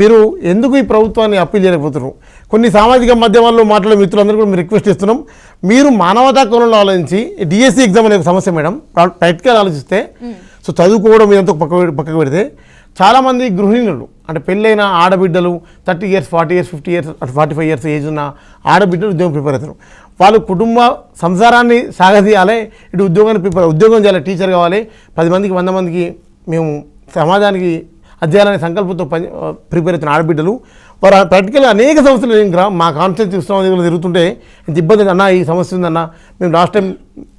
Speaker 3: మీరు ఎందుకు ఈ ప్రభుత్వాన్ని అప్పీల్ చేయలేకపోతున్నారు? కొన్ని సామాజిక మాధ్యమాల్లో మాట్లాడే మిత్రులందరూ కూడా మేము రిక్వెస్ట్ చేస్తున్నాం, మీరు మానవతా కోణంలో ఆలోచించి డిఎస్సి ఎగ్జామ్ అనే సమస్య మేడం ప్రాక్టికల్ ఆలోచిస్తే, సో చదువుకోవడం ఇదంతా పక్కకు పెడితే చాలామంది గృహిణులు అంటే పెళ్ళైన ఆడబిడ్డలు 30 years, 40 years, 50 years, 45 years age ఉన్న ఆడబిడ్డలు ఉద్యోగం ప్రిపేర్ అవుతారు. వాళ్ళు కుటుంబ సంసారాన్ని సాగదీయాలి, ఇటు ఉద్యోగం చేయాలి, టీచర్ కావాలి, 10 మందికి 100 మందికి మేము సమాజానికి అధ్యాయాలనే సంకల్పంతో ప్రిపేర్ అవుతున్న ఆడబిడ్డలు వారు ప్రాక్టికల్గా అనేక సమస్యలు మా కాన్స్టిట్యూన్సీ ఉత్సవం తిరుగుతుంటే ఇంత ఇబ్బంది అన్న, ఈ సమస్య ఉందన్న, మేము లాస్ట్ టైం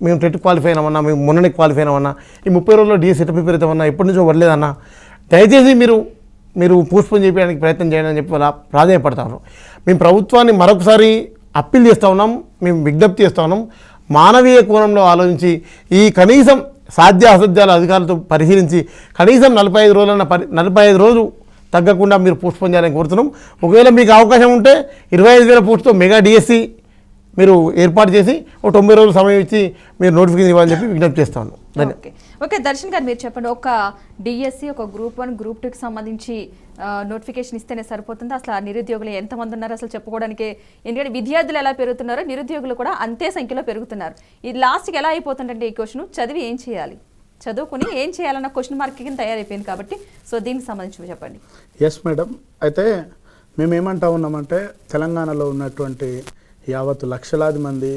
Speaker 3: మేము టెట్ క్వాలిఫై అయినామన్నా, మేము మొన్ననే క్వాలిఫై అయినామన్నా, ఈ 30 రోజుల్లో డిఎస్ ఎట్లా ప్రిపేర్ అవుతామన్నా, ఎప్పటి నుంచో వరలేదన్నా, దయచేసి మీరు పోస్ట్పోన్ చేయడానికి ప్రయత్నం చేయండి అని చెప్పి అలా ప్రాధాన్యపడతాను. మేము ప్రభుత్వాన్ని మరొకసారి అప్పీల్ చేస్తూ ఉన్నాం, మేము విజ్ఞప్తి చేస్తూ ఉన్నాం. మానవీయ కోణంలో ఆలోచించి ఈ కనీసం సాధ్య అసాధ్యాల అధికారులతో పరిశీలించి కనీసం 45 రోజులన్న 45 రోజులు తగ్గకుండా మీరు పోస్ట్పోన్ చేయాలని కోరుతున్నాం. ఒకవేళ మీకు అవకాశం ఉంటే 25,000 పోస్టుతో మెగా డిఎస్సి మీరు ఏర్పాటు చేసి ఒక 90 రోజులు సమయం ఇచ్చి మీరు నోటిఫికేషన్ ఇవ్వాలని చెప్పి విజ్ఞప్తి చేస్తాను.
Speaker 1: ఓకే దర్శన్ గారు, మీరు చెప్పండి, ఒక డిఎస్సి, ఒక గ్రూప్ 1, గ్రూప్ 2కి సంబంధించి నోటిఫికేషన్ ఇస్తేనే సరిపోతుంది? అసలు ఆ నిరుద్యోగులు ఎంతమంది ఉన్నారు అసలు చెప్పుకోవడానికి? ఎందుకంటే విద్యార్థులు ఎలా పెరుగుతున్నారో నిరుద్యోగులు కూడా అంతే సంఖ్యలో పెరుగుతున్నారు. ఇది లాస్ట్కి ఎలా అయిపోతుందంటే ఈ క్వశ్చన్ చదివి ఏం చేయాలి, చదువుకుని ఏం చేయాలన్న క్వశ్చన్ మార్క్ కింద తయారైపోయింది కాబట్టి సో దీనికి సంబంధించి చెప్పండి.
Speaker 4: ఎస్ మేడం, అయితే మేము ఏమంటా ఉన్నామంటే తెలంగాణలో ఉన్నటువంటి యావత్తు లక్షలాది మంది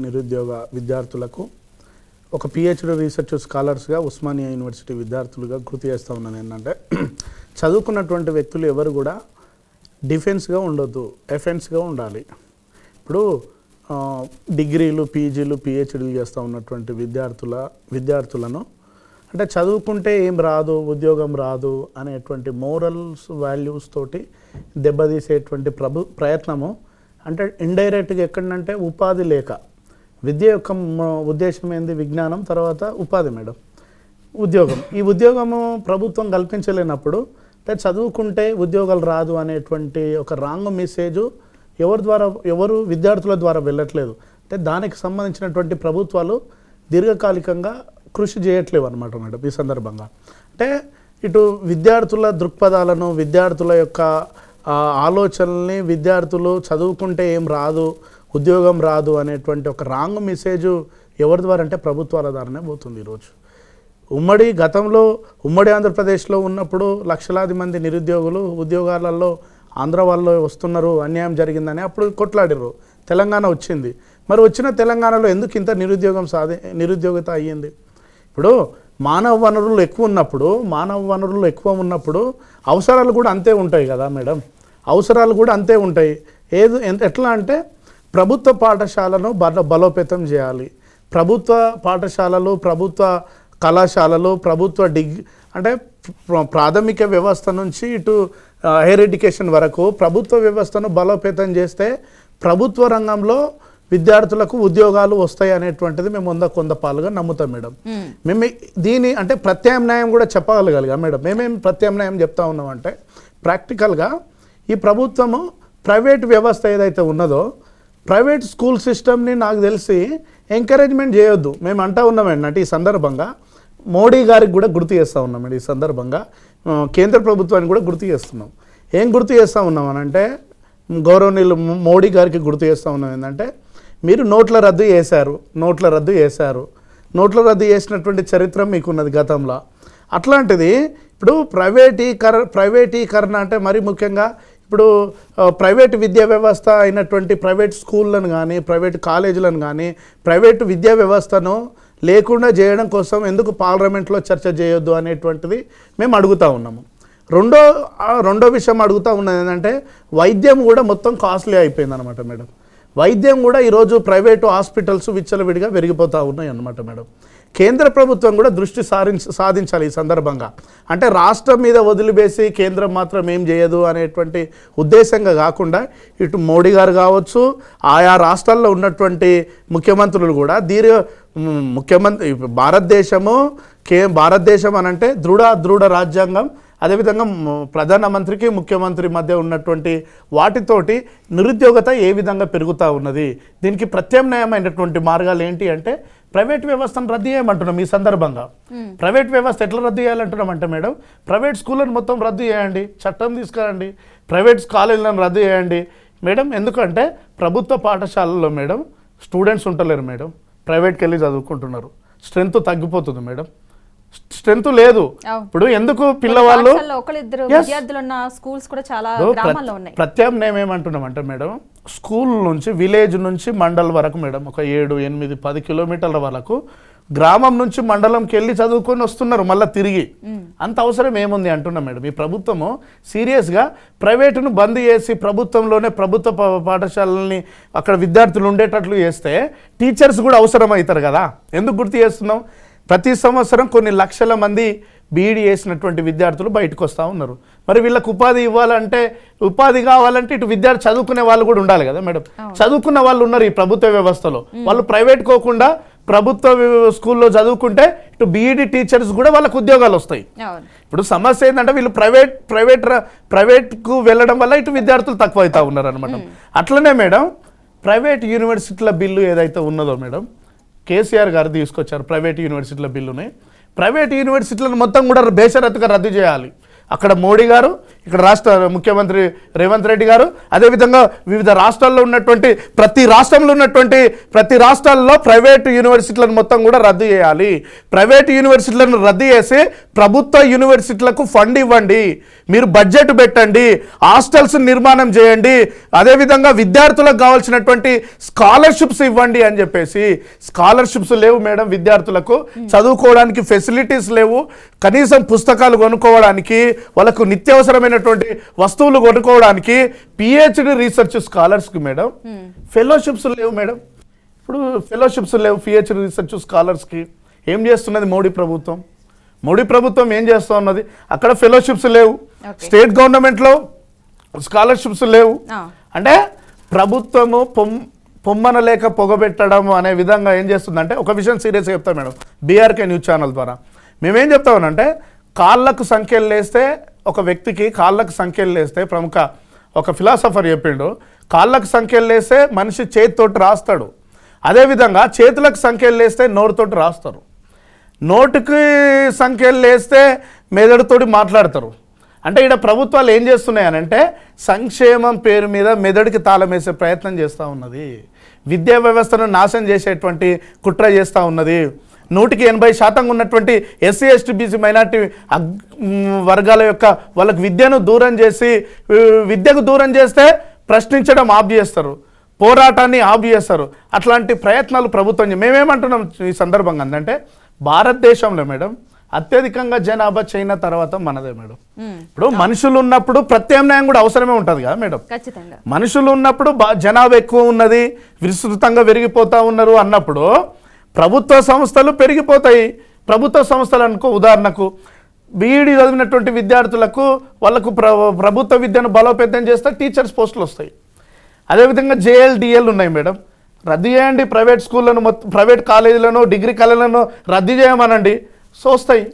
Speaker 4: నిరుద్యోగ విద్యార్థులకు ఒక పిహెచ్డి రీసెర్చ్ స్కాలర్స్గా ఉస్మానియా యూనివర్సిటీ విద్యార్థులుగా గుర్తు చేస్తూ ఉన్నాను. ఏంటంటే చదువుకున్నటువంటి వ్యక్తులు ఎవరు కూడా డిఫెన్స్గా ఉండొద్దు, ఎఫెన్స్గా ఉండాలి. ఇప్పుడు డిగ్రీలు, పీజీలు, పిహెచ్డీలు చేస్తూ ఉన్నటువంటి విద్యార్థులను అంటే చదువుకుంటే ఏం రాదు, ఉద్యోగం రాదు అనేటువంటి మోరల్స్ వాల్యూస్ తోటి దెబ్బతీసేటువంటి ప్రయత్నము అంటే ఇండైరెక్ట్గా ఎక్కడంటే ఉపాధి లేక. విద్య యొక్క ఉద్దేశం ఏంది? విజ్ఞానం, తర్వాత ఉపాధి మేడం, ఉద్యోగం. ఈ ఉద్యోగము ప్రభుత్వం కల్పించలేనప్పుడు అంటే చదువుకుంటే ఉద్యోగాలు రాదు అనేటువంటి ఒక రాంగ్ మెసేజ్ ఎవరు విద్యార్థుల ద్వారా వెళ్ళట్లేదు. అంటే దానికి సంబంధించినటువంటి ప్రభుత్వాలు దీర్ఘకాలికంగా కృషి చేయట్లేవు అనమాట మేడం. ఈ సందర్భంగా అంటే ఇటు విద్యార్థుల దృక్పథాలను, విద్యార్థుల యొక్క ఆలోచనల్ని, విద్యార్థులు చదువుకుంటే ఏం రాదు, ఉద్యోగం రాదు అనేటువంటి ఒక రాంగ్ మెసేజ్ ఎవరి ద్వారా అంటే ప్రభుత్వాల ద్వారానే పోతుంది. ఈరోజు గతంలో ఉమ్మడి ఆంధ్రప్రదేశ్లో ఉన్నప్పుడు లక్షలాది మంది నిరుద్యోగులు ఉద్యోగాలలో ఆంధ్ర వాళ్ళు వస్తున్నారు, అన్యాయం జరిగిందని అప్పుడు కొట్లాడారు. తెలంగాణ వచ్చింది. మరి వచ్చిన తెలంగాణలో ఎందుకు ఇంత నిరుద్యోగత అయ్యింది? ఇప్పుడు మానవ వనరులు ఎక్కువ ఉన్నప్పుడు అవసరాలు కూడా అంతే ఉంటాయి కదా మేడం. అవసరాలు కూడా అంతే ఉంటాయి. ఎట్లా అంటే ప్రభుత్వ పాఠశాలను బలోపేతం చేయాలి. ప్రభుత్వ పాఠశాలలు, ప్రభుత్వ కళాశాలలు, ప్రభుత్వ అంటే ప్రాథమిక వ్యవస్థ నుంచి ఇటు హైయర్ ఎడ్యుకేషన్ వరకు ప్రభుత్వ వ్యవస్థను బలోపేతం చేస్తే ప్రభుత్వ రంగంలో విద్యార్థులకు ఉద్యోగాలు వస్తాయి అనేటువంటిది మేము కొంత పాలుగా నమ్ముతాం మేడం. మేము దీని అంటే ప్రత్యామ్నాయం కూడా చెప్పగలగాలి మేడం. మేమేం ప్రత్యామ్నాయం చెప్తా ఉన్నామంటే ప్రాక్టికల్గా ఈ ప్రభుత్వము ప్రైవేట్ వ్యవస్థ ఏదైతే ఉన్నదో ప్రైవేట్ స్కూల్ సిస్టమ్ని నాకు తెలిసి ఎంకరేజ్మెంట్ చేయొద్దు మేము అంటా ఉన్నామంటే ఈ సందర్భంగా మోడీ గారికి కూడా గుర్తు చేస్తూ ఉన్నామండి. ఈ సందర్భంగా కేంద్ర ప్రభుత్వానికి కూడా గుర్తు చేస్తున్నాం. ఏం గుర్తు చేస్తూ ఉన్నామనంటే గౌరవనీయులు మోడీ గారికి గుర్తు చేస్తూ ఉన్నాం ఏంటంటే మీరు నోట్ల రద్దు చేసినటువంటి చరిత్ర మీకున్నది గతంలో. అట్లాంటిది ఇప్పుడు ప్రైవేటీకరణ అంటే మరీ ముఖ్యంగా ఇప్పుడు ప్రైవేటు విద్యా వ్యవస్థ అయినటువంటి ప్రైవేట్ స్కూళ్ళను కానీ, ప్రైవేట్ కాలేజీలను కానీ, ప్రైవేటు విద్యా వ్యవస్థను లేకుండా చేయడం కోసం ఎందుకు పార్లమెంట్లో చర్చ చేయొద్దు అనేటువంటిది మేము అడుగుతూ ఉన్నాము. రెండో విషయం అడుగుతూ ఉన్నది ఏంటంటే వైద్యం కూడా మొత్తం కాస్ట్లీ అయిపోయింది అనమాట మేడం. వైద్యం కూడా ఈరోజు ప్రైవేటు హాస్పిటల్స్ విచ్చలవిడిగా పెరిగిపోతూ ఉన్నాయి అన్నమాట మేడం. కేంద్ర ప్రభుత్వం కూడా దృష్టి సాధించాలి ఈ సందర్భంగా. అంటే రాష్ట్రం మీద వదిలివేసి కేంద్రం మాత్రం ఏం చేయదు అనేటువంటి ఉద్దేశంగా కాకుండా ఇటు మోడీ గారు కావచ్చు, ఆయా రాష్ట్రాల్లో ఉన్నటువంటి ముఖ్యమంత్రులు కూడా భారతదేశం అనంటే దృఢ రాజ్యాంగం, అదేవిధంగా ప్రధానమంత్రికి ముఖ్యమంత్రి మధ్య ఉన్నటువంటి వాటితోటి నిరుద్యోగత ఏ విధంగా పెరుగుతూ ఉన్నది. దీనికి ప్రత్యామ్నాయమైనటువంటి మార్గాలు ఏంటి అంటే ప్రైవేట్ వ్యవస్థను రద్దు చేయమంటున్నాం. ఈ సందర్భంగా ప్రైవేట్ వ్యవస్థ ఎట్లా రద్దు చేయాలంటున్నాం అంటే మేడం ప్రైవేట్ స్కూళ్ళను మొత్తం రద్దు చేయండి, చట్టం తీసుకురండి, ప్రైవేట్ కాలేజీలను రద్దు చేయండి మేడం. ఎందుకంటే ప్రభుత్వ పాఠశాలల్లో మేడం స్టూడెంట్స్ ఉంటలేరు మేడం, ప్రైవేట్కి వెళ్ళి చదువుకుంటున్నారు. స్ట్రెంత్ తగ్గిపోతుంది మేడం, స్ట్రెంత్ లేదు. ఇప్పుడు ఎందుకు పిల్లవాళ్ళు ప్రత్యామ్నాయం ఏమంటున్నాం అంటే మేడం స్కూల్ నుంచి విలేజ్ నుంచి మండల్ వరకు మేడం ఒక 7, 8, 10 కిలోమీటర్ల వరకు గ్రామం నుంచి మండలంకి వెళ్ళి చదువుకొని వస్తున్నారు మళ్ళీ తిరిగి. అంత అవసరం ఏముంది అంటున్నా మేడం. ఈ ప్రభుత్వము సీరియస్గా ప్రైవేటును బంద్ చేసి ప్రభుత్వంలోనే ప్రభుత్వ పాఠశాలల్ని అక్కడ విద్యార్థులు ఉండేటట్లు చేస్తే టీచర్స్ కూడా అవసరం అవుతారు కదా. ఎందుకు గుర్తు చేస్తున్నాం? ప్రతి సంవత్సరం కొన్ని లక్షల మంది బీఈడీ చేసినటువంటి విద్యార్థులు బయటకు వస్తూ ఉన్నారు. మరి వీళ్ళకు ఉపాధి ఇవ్వాలంటే, ఉపాధి కావాలంటే ఇటు విద్యార్థి చదువుకునే వాళ్ళు కూడా ఉండాలి కదా మేడం. చదువుకున్న వాళ్ళు ఉన్నారు ఈ ప్రభుత్వ వ్యవస్థలో. వాళ్ళు ప్రైవేట్ కోకుండా ప్రభుత్వ స్కూల్లో చదువుకుంటే ఇటు బీఈడీ టీచర్స్ కూడా వాళ్ళకు ఉద్యోగాలు వస్తాయి. ఇప్పుడు సమస్య ఏంటంటే వీళ్ళు ప్రైవేట్కు వెళ్ళడం వల్ల ఇటు విద్యార్థులు తక్కువ అవుతా ఉన్నారు అనమాట. అట్లనే మేడం ప్రైవేట్ యూనివర్సిటీల బిల్లు ఏదైతే ఉన్నదో మేడం, కేసీఆర్ గారు తీసుకొచ్చారు ప్రైవేట్ యూనివర్సిటీల బిల్లుని. ప్రైవేట్ యూనివర్సిటీలను మొత్తం కూడా బేషరతుగా రద్దు చేయాలి. అక్కడ మోడీ గారు, ఇక్కడ రాష్ట్ర ముఖ్యమంత్రి రేవంత్ రెడ్డి గారు, అదేవిధంగా వివిధ రాష్ట్రాల్లో ఉన్నటువంటి ప్రతి రాష్ట్రాల్లో ప్రైవేట్ యూనివర్సిటీలను మొత్తం కూడా రద్దు చేయాలి. ప్రైవేట్ యూనివర్సిటీలను రద్దు చేసి ప్రభుత్వ యూనివర్సిటీలకు ఫండ్ ఇవ్వండి, మీరు బడ్జెట్ పెట్టండి, హాస్టల్స్ నిర్మాణం చేయండి, అదేవిధంగా విద్యార్థులకు కావాల్సినటువంటి స్కాలర్షిప్స్ ఇవ్వండి అని చెప్పేసి. స్కాలర్షిప్స్ లేవు మేడం విద్యార్థులకు, చదువుకోవడానికి ఫెసిలిటీస్ లేవు, కనీసం పుస్తకాలు కొనుక్కోవడానికి, వాళ్ళకు నిత్యావసరమైనటువంటి వస్తువులు కొనుక్కోవడానికి, పిహెచ్డి రీసెర్చ్ స్కాలర్స్కి మేడం ఫెలోషిప్స్ లేవు మేడం. ఇప్పుడు ఫెలోషిప్స్ లేవు పిహెచ్డి రీసెర్చ్ స్కాలర్స్కి. ఏం చేస్తున్నది మోడీ ప్రభుత్వం? మోడీ ప్రభుత్వం ఏం చేస్తూ ఉన్నది? అక్కడ ఫెలోషిప్స్ లేవు, స్టేట్ గవర్నమెంట్లో స్కాలర్షిప్స్ లేవు. అంటే ప్రభుత్వము పొమ్మన లేక పొగబెట్టడం అనే విధంగా ఏం చేస్తుందంటే, ఒక విషయం సీరియస్గా చెప్తాను మేడం, బీఆర్కే న్యూస్ ఛానల్ ద్వారా మేమేం చెప్తామనంటే, కాళ్ళకు సంఖ్యలు లేస్తే ఒక వ్యక్తికి కాళ్ళకు సంఖ్యలు లేస్తే, ప్రముఖ ఒక ఫిలాసఫర్ చెప్పిండు, కాళ్ళకు సంఖ్యలు లేస్తే మనిషి చేతితోటి రాస్తాడు, అదేవిధంగా చేతులకు సంఖ్యలు లేస్తే నోరుతోటి రాస్తారు, నోటుకి సంఖ్యలు లేస్తే మెదడుతోటి మాట్లాడతారు. అంటే ఇక్కడ ప్రభుత్వాలు ఏం చేస్తున్నాయనంటే సంక్షేమం పేరు మీద మెదడుకి తాళం వేసే ప్రయత్నం చేస్తూ ఉన్నది, విద్యా వ్యవస్థను నాశనం చేసేటువంటి కుట్ర చేస్తూ ఉన్నది. 180% ఉన్నటువంటి ఎస్సీ ఎస్టీ బీసీ మైనార్టీ వర్గాల యొక్క వాళ్ళకి విద్యను దూరం చేసి, విద్యకు దూరం చేస్తే ప్రశ్నించడం ఆఫ్ చేస్తారు, పోరాటాన్ని ఆఫ్ చేస్తారు. అట్లాంటి ప్రయత్నాలు ప్రభుత్వం. మేమేమంటున్నాం ఈ సందర్భంగా అంటే, భారతదేశంలో మేడం అత్యధికంగా జనాభా చైనా తర్వాత మనదే మేడం. ఇప్పుడు మనుషులు ఉన్నప్పుడు ప్రత్యామ్నాయం కూడా అవసరమే ఉంటుంది కదా మేడం. మనుషులు ఉన్నప్పుడు జనాభా ఎక్కువ ఉన్నది, విస్తృతంగా పెరిగిపోతూ ఉన్నారు అన్నప్పుడు ప్రభుత్వ సంస్థలు పెరిగిపోతాయి. ప్రభుత్వ సంస్థలు అనుకో, ఉదాహరణకు బీఈడీ చదివినటువంటి విద్యార్థులకు వాళ్ళకు ప్రభుత్వ విద్యను బలోపేతం చేస్తే టీచర్స్ పోస్టులు వస్తాయి. అదేవిధంగా జేఎల్డిఎల్ ఉన్నాయి మేడం, రద్దు చేయండి. ప్రైవేట్ స్కూళ్ళను ప్రైవేట్ కాలేజీలను డిగ్రీ కాలేజీలను రద్దు చేయమనండి, సో వస్తాయి.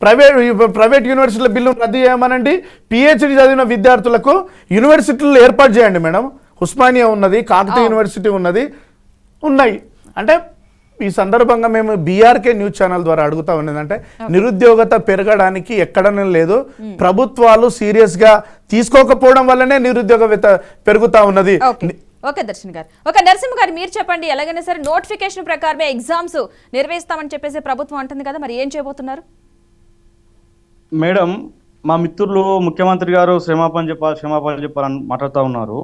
Speaker 4: ప్రైవేట్ యూనివర్సిటీల బిల్లును రద్దు చేయమనండి. పిహెచ్డి చదివిన విద్యార్థులకు యూనివర్సిటీలు ఏర్పాటు చేయండి మేడం. ఉస్మానియా ఉన్నది, కాకతీయ యూనివర్సిటీ ఉన్నది, ఉన్నాయి. అంటే ఈ సందర్భంగా మేము బీఆర్కే న్యూస్ ఛానల్ ద్వారా అడుగుతా ఉన్నదంటే, నిరుద్యోగత పెరగడానికి ఎక్కడనే లేదు, ప్రభుత్వాలు సీరియస్గా తీసుకోకపోవడం వల్లనే నిరుద్యోగత పెరుగుతూ ఉన్నది.
Speaker 1: ఓకే దర్శన్ గారు. నరసింహ గారు మీరు చెప్పండి, ఎలాగైనా సరే నోటిఫికేషన్ ప్రకారమే ఎగ్జామ్స్ నిర్వహిస్తామని చెప్పేసి ప్రభుత్వం అంటుంది కదా, మరి ఏం చేయబోతున్నారు?
Speaker 5: మేడం, మా మిత్రులు ముఖ్యమంత్రి గారు క్షమాపణ చెప్పాలని మాట్లాడుతూ ఉన్నారు.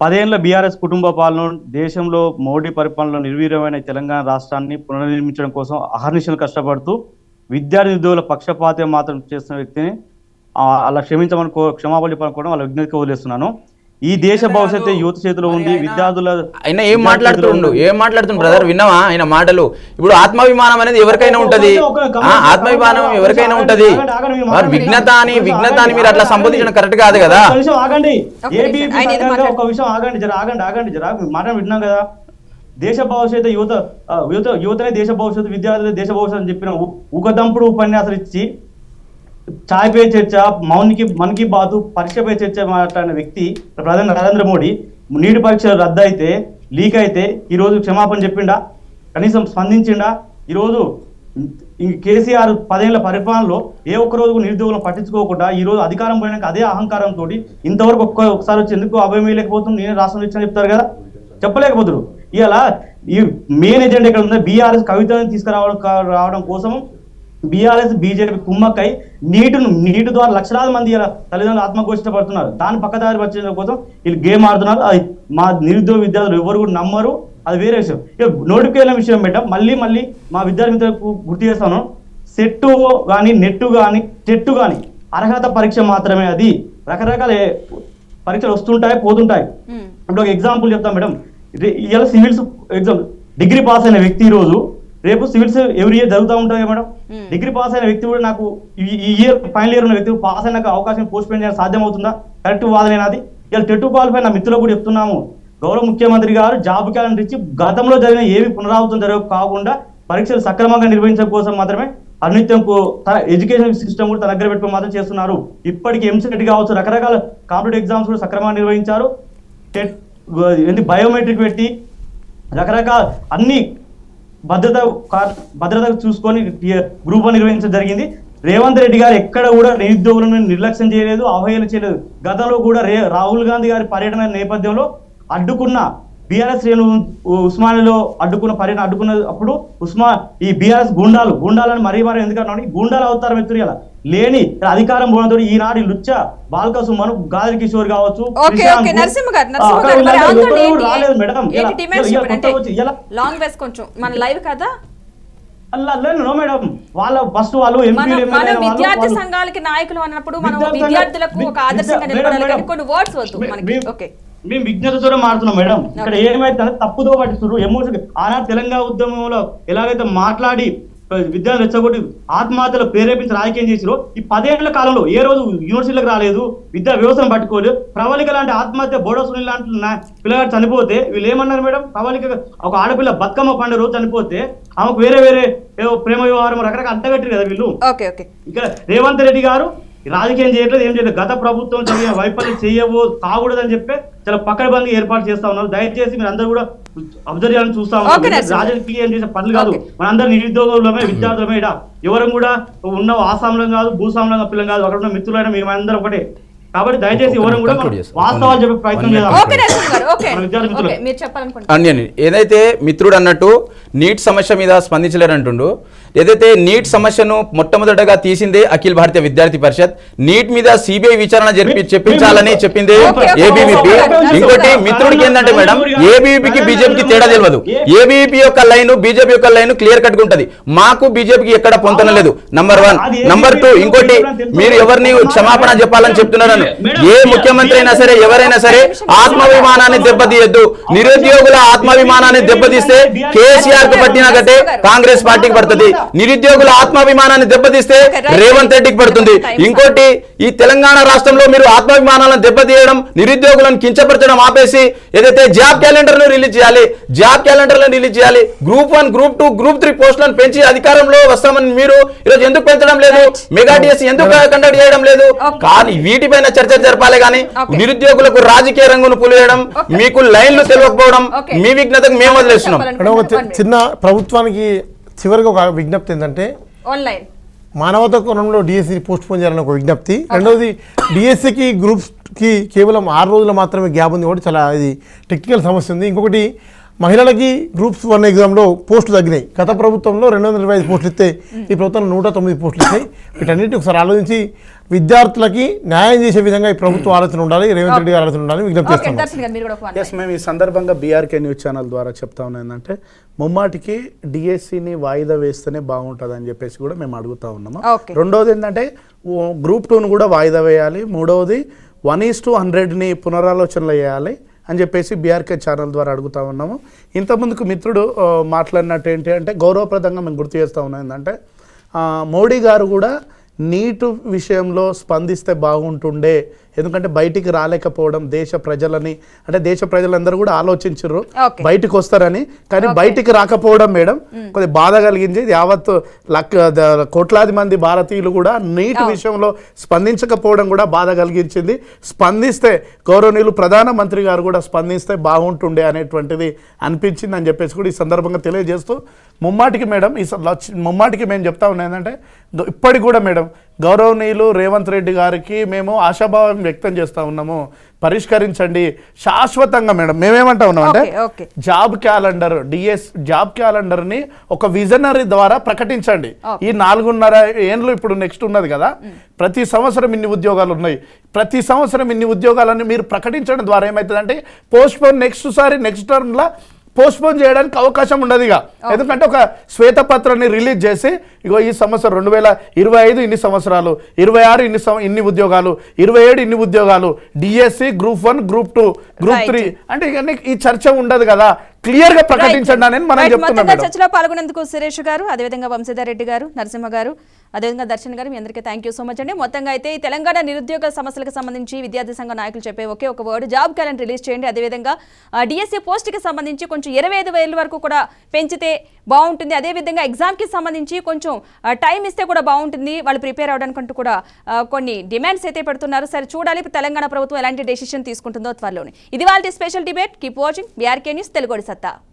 Speaker 5: 10 ఏళ్ల బీఆర్ఎస్ కుటుంబ పాలన, దేశంలో మోడీ పరిపాలనలో నిర్వీర్యమైన తెలంగాణ రాష్ట్రాన్ని పునర్నిర్మించడం కోసం అహర్నిశలు కష్టపడుతూ విద్యార్థి నిధుల పక్షపాతం మాత్రం చేస్తున్న వ్యక్తిని అలా క్షమాపణ చెప్పాలని కూడా వాళ్ళ విజ్ఞప్తికి వదిలేస్తున్నాను. ఈ దేశ భవిష్యత్తు యువత చేతిలో ఉంది. విద్యార్థుల
Speaker 2: ఆయన ఏం మాట్లాడుతుండు బ్రదర్, విన్నావా ఆయన మాటలు? ఇప్పుడు ఆత్మాభిమానం అనేది ఎవరికైనా ఉంటది, ఆత్మాభిమానం ఎవరికైనా ఉంటది. విఘ్నతాన్ని మీరు అట్లా సంబోధించడం కరెక్ట్ కాదు కదా.
Speaker 5: ఒక విషయం ఆగండి మాట విన్నాం కదా. దేశ భవిష్యత్తు యువతనే దేశ భవిష్యత్తు, విద్యార్థులే దేశ భవిష్యత్తు అని చెప్పిన ఊకదంపుడు ఉపన్యాసాలు ఇచ్చి చాయ్ పే చర్చ, మన్ కీ బాత్, పరీక్షపై చర్చ మాట్లాడిన వ్యక్తి ప్రధాని నరేంద్ర మోడీ నీటి పరీక్షలు రద్దు అయితే, లీక్ అయితే ఈరోజు క్షమాపణ చెప్పిండా? కనీసం స్పందించిండా? ఈరోజు కేసీఆర్ 10 ఏళ్ల పరిపాలనలో ఏ ఒక్క రోజు నిరుద్యోగులను పట్టించుకోకుండా ఈరోజు అధికారం పోయినాక అదే అహంకారంతో ఇంతవరకు ఒకసారి వచ్చి ఎందుకు అభయం వేయలేకపోతుంది, నేనే రాష్ట్రంలో ఇచ్చాను చెప్తారు కదా, చెప్పలేకపోతున్నారు. ఇలా ఈ మెయిన్ ఎజెండా ఎక్కడ ఉందో బీఆర్ఎస్ కవితను తీసుకురావడం కోసం బీఆర్ఎస్ బీజేపీ కుమ్మక్కై నీటి ద్వారా లక్షలాది మంది ఇలా తల్లిదండ్రులు ఆత్మఘోషితపడుతున్నారు. దాని పక్కదారి వచ్చే కోసం వీళ్ళు గేమ్ ఆడుతున్నారు. అది మా నిరుద్యోగ విద్యార్థులు ఎవరు కూడా నమ్మరు, అది వేరే విషయం. ఇక నోటిఫికేషన్ విషయం మేడం మళ్ళీ మా విద్యార్థి మిత్రులకు గుర్తు చేస్తాను, సెట్టు కానీ నెట్టు కానీ టెట్టు కానీ అర్హత పరీక్ష మాత్రమే. అది రకరకాల పరీక్షలు వస్తుంటాయి పోతుంటాయి. ఇప్పుడు ఒక ఎగ్జాంపుల్ చెప్తాం మేడం, ఇవాళ సివిల్స్ ఎగ్జామ్ డిగ్రీ పాస్ అయిన వ్యక్తి రోజు రేపు సివిల్స్ ఎవ్రీ ఇయర్ జరుగుతూ ఉంటాయి మేడం. డిగ్రీ పాస్ అయిన వ్యక్తి కూడా నాకు ఈ ఇయర్ ఫైనల్ ఇయర్ ఉన్న వ్యక్తి పాస్ అయినాక అవకాశం పోస్ట్ పోన్ చేయడం సాధ్యం అవుతుందా? కరెక్ట్ వాదనేది. ఇలా టెట్టు క్వాలిఫై నా మిత్రులకు కూడా చెప్తున్నాము, గౌరవ ముఖ్యమంత్రి గారు జాబ్ క్యాలెండర్ ఇచ్చి గతంలో జరిగిన ఏవి పునరావృతం జరగక కాకుండా పరీక్షలు సక్రమంగా నిర్వహించడం కోసం మాత్రమే అనిత్యం ఎడ్యుకేషన్ సిస్టమ్ కూడా తన దగ్గర పెట్టుకుని మాత్రం చేస్తున్నారు. ఇప్పటికీ ఎంసెట్ కావచ్చు, రకరకాల కాంపిటేటివ్ ఎగ్జామ్స్ కూడా సక్రమంగా నిర్వహించారు. బయోమెట్రిక్ పెట్టి రకరకాల అన్ని భద్రత చూసుకొని గ్రూప్ నిర్వహించడం జరిగింది. రేవంత్ రెడ్డి గారు ఎక్కడ కూడా నిరుద్యోగులను నిర్లక్ష్యం చేయలేదు, అవహేళన చేయలేదు. గతంలో కూడా రాహుల్ గాంధీ గారి పర్యటన నేపథ్యంలో అడ్డుకున్న బీఆర్ఎస్ శ్రేణులు ఉస్మానియాలో అడ్డుకున్నప్పుడు ఈ బీఆర్ఎస్ గుండాలను మరీ ఎందుకంటే గుండాలు అవుతారు మిత్రులు లేని అధికారం పోవడంతో ఈనాడు లుచ్చ బాల్క సుమను గాలి కిషోర్ కావచ్చు రాలేదు మేడం. మేడం వాళ్ళ ఫస్ట్ వాళ్ళు
Speaker 1: విద్యార్థి సంఘాలకి నాయకులు అన్నప్పుడు మనం విద్యార్థులకు ఒక ఆదర్శంగా నిలబడాలి. కొన్ని వర్డ్స్ వద్దు మనకి. ఓకే,
Speaker 5: మేము విజ్ఞతతో మారుతున్నాం మేడం. ఇక్కడ ఏమైతే తప్పుదో పట్టిస్తున్నారు ఎమోషన్. ఆనాడు తెలంగాణ ఉద్యమంలో ఎలాగైతే మాట్లాడి విద్యార్థులు రెచ్చగొట్టి ఆత్మహత్యలు ప్రేరేపించి రాజకీయం చేసిరో ఈ 10 ఏళ్ల కాలంలో ఏ రోజు యూనివర్సిటీలకు రాలేదు, విద్యా వ్యవస్థను పట్టుకోలేదు. ప్రవళిక లాంటి ఆత్మహత్య, బోడో సునీల్ లాంటి పిల్లగాడు చనిపోతే వీళ్ళు ఏమన్నారు మేడం? ప్రవళిక ఒక ఆడపిల్ల బతుకమ్మ పండుగ రోజు చనిపోతే ఆమెకు వేరే ప్రేమ వ్యవహారం రకరకాల అంటగట్టారు కదా వీళ్ళు. ఇక్కడ రేవంత్ రెడ్డి గారు రాజకీయం చేయట్లేదు, ఏం చేయలేదు. గత ప్రభుత్వం జరిగిన వైఫల్యం కాకూడదని చెప్పి చాలా పకడ్బందీ ఏర్పాటు చేస్తా ఉన్నారు. దయచేసి మీరు అందరూ కూడా అబ్జర్వ్ చేయాలని చూస్తా ఉన్నారు. రాజకీయం చేసే పనులు కాదు, మనందరూ నిరుద్యోగులమే విద్యార్థులమే. ఎవరు కూడా ఉన్న ఆసాంలం కాదు, భూసాంలంగా పిల్లలు కాదు, అక్కడ ఉన్న మిత్రులైన మేమందరం ఒకటే. కాబట్టి దయచేసి ఎవరు కూడా వాస్తవాలు చెప్పే ప్రయత్నం
Speaker 2: చేద్దాం. ఏదైతే మిత్రుడు అన్నట్టు నీట్ సమస్య మీద స్పందించలేరంటుండు. ఏదైతే నీట్ సమస్యను మొట్టమొదటగా తీసిందే అఖిల భారతీయ విద్యార్థి పరిషత్. నీట్ మీద సిబిఐ విచారణ చెప్పించాలని చెప్పింది ఏబీవీపీ. ఇంకోటి మిత్రుడికి ఏంటంటే మేడం, ఏబీవీపీకి బీజేపీకి తేడా తెలియదు. ఏబీవీపీ యొక్క లైన్ బీజేపీ యొక్క లైన్ క్లియర్ కట్ గా ఉంటది. మాకు బీజేపీకి ఎక్కడ పొంతన లేదు. నంబర్ 1. నంబర్ 2, ఇంకోటి మీరు ఎవరిని క్షమాపణ చెప్పాలని చెప్తున్నారని. ఏ ముఖ్యమంత్రి అయినా సరే ఎవరైనా సరే ఆత్మాభిమానాన్ని దెబ్బతీయద్దు. నిరుద్యోగుల ఆత్మాభిమానాన్ని దెబ్బతీస్తే కేసీఆర్ కు పట్టిన గట్టే కాంగ్రెస్ పార్టీకి పడుతుంది. నిరుద్యోగుల ఆత్మాభిమానాన్ని దెబ్బతీస్తే రేవంత్ రెడ్డికి పడుతుంది. ఇంకోటి, ఈ తెలంగాణ రాష్ట్రంలో మీరు ఆత్మాభిమానాలను దెబ్బతీయడం, నిరుద్యోగులను కించపరచడం ఆపేసి ఏదైతే జాబ్ క్యాలెండర్ ను రిలీజ్ చేయాలి. గ్రూప్ 1, గ్రూప్ 2, గ్రూప్ 3 పోస్టులను పెంచి అధికారంలో వస్తామని మీరు ఈరోజు ఎందుకు పెంచడం లేదు? మెగా డిఎస్సీ ఎందుకు కండక్ట్ చేయడం లేదు? కానీ వీటిపైన చర్చ జరపాలి. కానీ నిరుద్యోగులకు రాజకీయ రంగును పులియడం, మీకు లైన్లు తెలియకపోవడం, మీ విఘ్నతకు మేము వదిలేస్తున్నాం.
Speaker 3: చిన్న ప్రభుత్వానికి చివరికి ఒక విజ్ఞప్తి ఏంటంటే, మానవతా కోణంలో డిఎస్సి పోస్ట్ పోన్ చేయాలని ఒక విజ్ఞప్తి. రెండవది, డిఎస్సికి గ్రూప్స్కి కేవలం 6 రోజులు మాత్రమే గ్యాప్ ఉంది కూడా చాలా ఇది టెక్నికల్ సమస్య ఉంది. ఇంకొకటి, మహిళలకి గ్రూప్స్ 1 ఎగ్జామ్లో పోస్టులు తగ్గినాయి. గత ప్రభుత్వంలో 225 పోస్టులు ఇస్తే ఈ ప్రభుత్వం 109 పోస్టులు ఇస్తాయి. వీటన్నిటిని ఒకసారి ఆలోచించి విద్యార్థులకి న్యాయం చేసే విధంగా ఈ ప్రభుత్వం ఆలోచన ఉండాలి, రేవంత్ రెడ్డి గారి ఆలోచన ఉండాలి విజ్ఞప్తి చేస్తున్నాం.
Speaker 4: మేము ఈ సందర్భంగా బీఆర్కే న్యూస్ ఛానల్ ద్వారా చెప్తా ఉన్నాం ఏంటంటే, ముమ్మాటికి డిఎస్సిని వాయిదా వేస్తేనే బాగుంటుంది అని చెప్పేసి కూడా మేము అడుగుతా ఉన్నాము. రెండవది ఏంటంటే గ్రూప్ 2ను కూడా వాయిదా వేయాలి. మూడవది 1:100ని పునరాలోచనలు చేయాలి అని చెప్పేసి బీఆర్కే ఛానల్ ద్వారా అడుగుతా ఉన్నాము. ఇంతకుముందుకు మిత్రుడు మాట్లాడినట్టు ఏంటి అంటే, గౌరవప్రదంగా మేము గుర్తు చేస్తూ ఉన్నాం ఏంటంటే, మోడీ గారు కూడా నీటు విషయంలో స్పందిస్తే బాగుంటుండే. ఎందుకంటే బయటికి రాలేకపోవడం దేశ ప్రజలందరూ కూడా ఆలోచించారు బయటకు వస్తారని, కానీ బయటికి రాకపోవడం మేడం కొద్దిగా బాధ కలిగింది. యావత్ కోట్లాది మంది భారతీయులు కూడా నీటి విషయంలో స్పందించకపోవడం కూడా బాధ కలిగించింది. స్పందిస్తే గౌరవనీయులు ప్రధానమంత్రి గారు కూడా స్పందిస్తే బాగుంటుండే అనేటువంటిది అనిపించింది అని చెప్పేసి కూడా ఈ సందర్భంగా తెలియజేస్తూ, ముమ్మాటికి మేడం ముమ్మాటికి మేము చెప్తా ఉన్నాం ఏంటంటే ఇప్పటికి కూడా మేడం గౌరవనీయులు రేవంత్ రెడ్డి గారికి మేము ఆశాభావం వ్యక్తం చేస్తూ ఉన్నాము, పరిష్కరించండి శాశ్వతంగా. మేడం మేమేమంటా ఉన్నాం అంటే
Speaker 1: ఓకే.
Speaker 4: జాబ్ క్యాలెండర్ జాబ్ క్యాలెండర్ని ఒక విజనరీ ద్వారా ప్రకటించండి. ఈ 4.5 ఏళ్ళు ఇప్పుడు నెక్స్ట్ ఉన్నది కదా, ప్రతి సంవత్సరం ఇన్ని ఉద్యోగాలు ఉన్నాయి, ప్రతి సంవత్సరం ఇన్ని ఉద్యోగాలని మీరు ప్రకటించడం ద్వారా ఏమవుతుందంటే నెక్స్ట్ టర్మ్లో పోస్ట్పోన్ చేయడానికి అవకాశం ఉండదు ఇక. ఎందుకంటే ఒక శ్వేతపత్రాన్ని రిలీజ్ చేసి ఇగో ఈ సంవత్సరం 2025 ఇన్ని సంవత్సరాలు, 26 ఇన్ని ఉద్యోగాలు, 27 ఇన్ని ఉద్యోగాలు, డిఎస్సి గ్రూప్ 1 గ్రూప్ 2 గ్రూప్ 3 అంటే ఇక ఈ చర్చ ఉండదు కదా, క్లియర్ గా ప్రకటించండి అని మనం చెప్తున్నాం.
Speaker 1: చర్చలో పాల్గొనేందుకు సురేష్ గారు, అదేవిధంగా వంశీధర్ రెడ్డి గారు, నరసింహ గారు, అదేవిధంగా దర్శన్ గారు, మీ అందరికీ థ్యాంక్ యూ సో మచ్ అండి. మొత్తంగా అయితే ఈ తెలంగాణ నిరుద్యోగ సమస్యలకు సంబంధించి విద్యార్థి సంఘ నాయకులు చెప్పే ఒకే ఒక వర్డ్, జాబ్ క్యాలెండర్ రిలీజ్ చేయండి. అదేవిధంగా డిఎస్సి పోస్ట్కి సంబంధించి కొంచెం 25,000 వరకు కూడా పెంచితే బాగుంటుంది. అదేవిధంగా ఎగ్జామ్కి సంబంధించి కొంచెం టైం ఇస్తే కూడా బాగుంటుంది, వాళ్ళు ప్రిపేర్ అవడానికంటూ కూడా కొన్ని డిమాండ్స్ అయితే పెడుతున్నారు. సరే చూడాలి తెలంగాణ ప్రభుత్వం ఎలాంటి డెసిషన్ తీసుకుంటుందో త్వరలోనే. ఇది వాళ్ళ special debate. Keep watching BRK news Telugu సత్తా.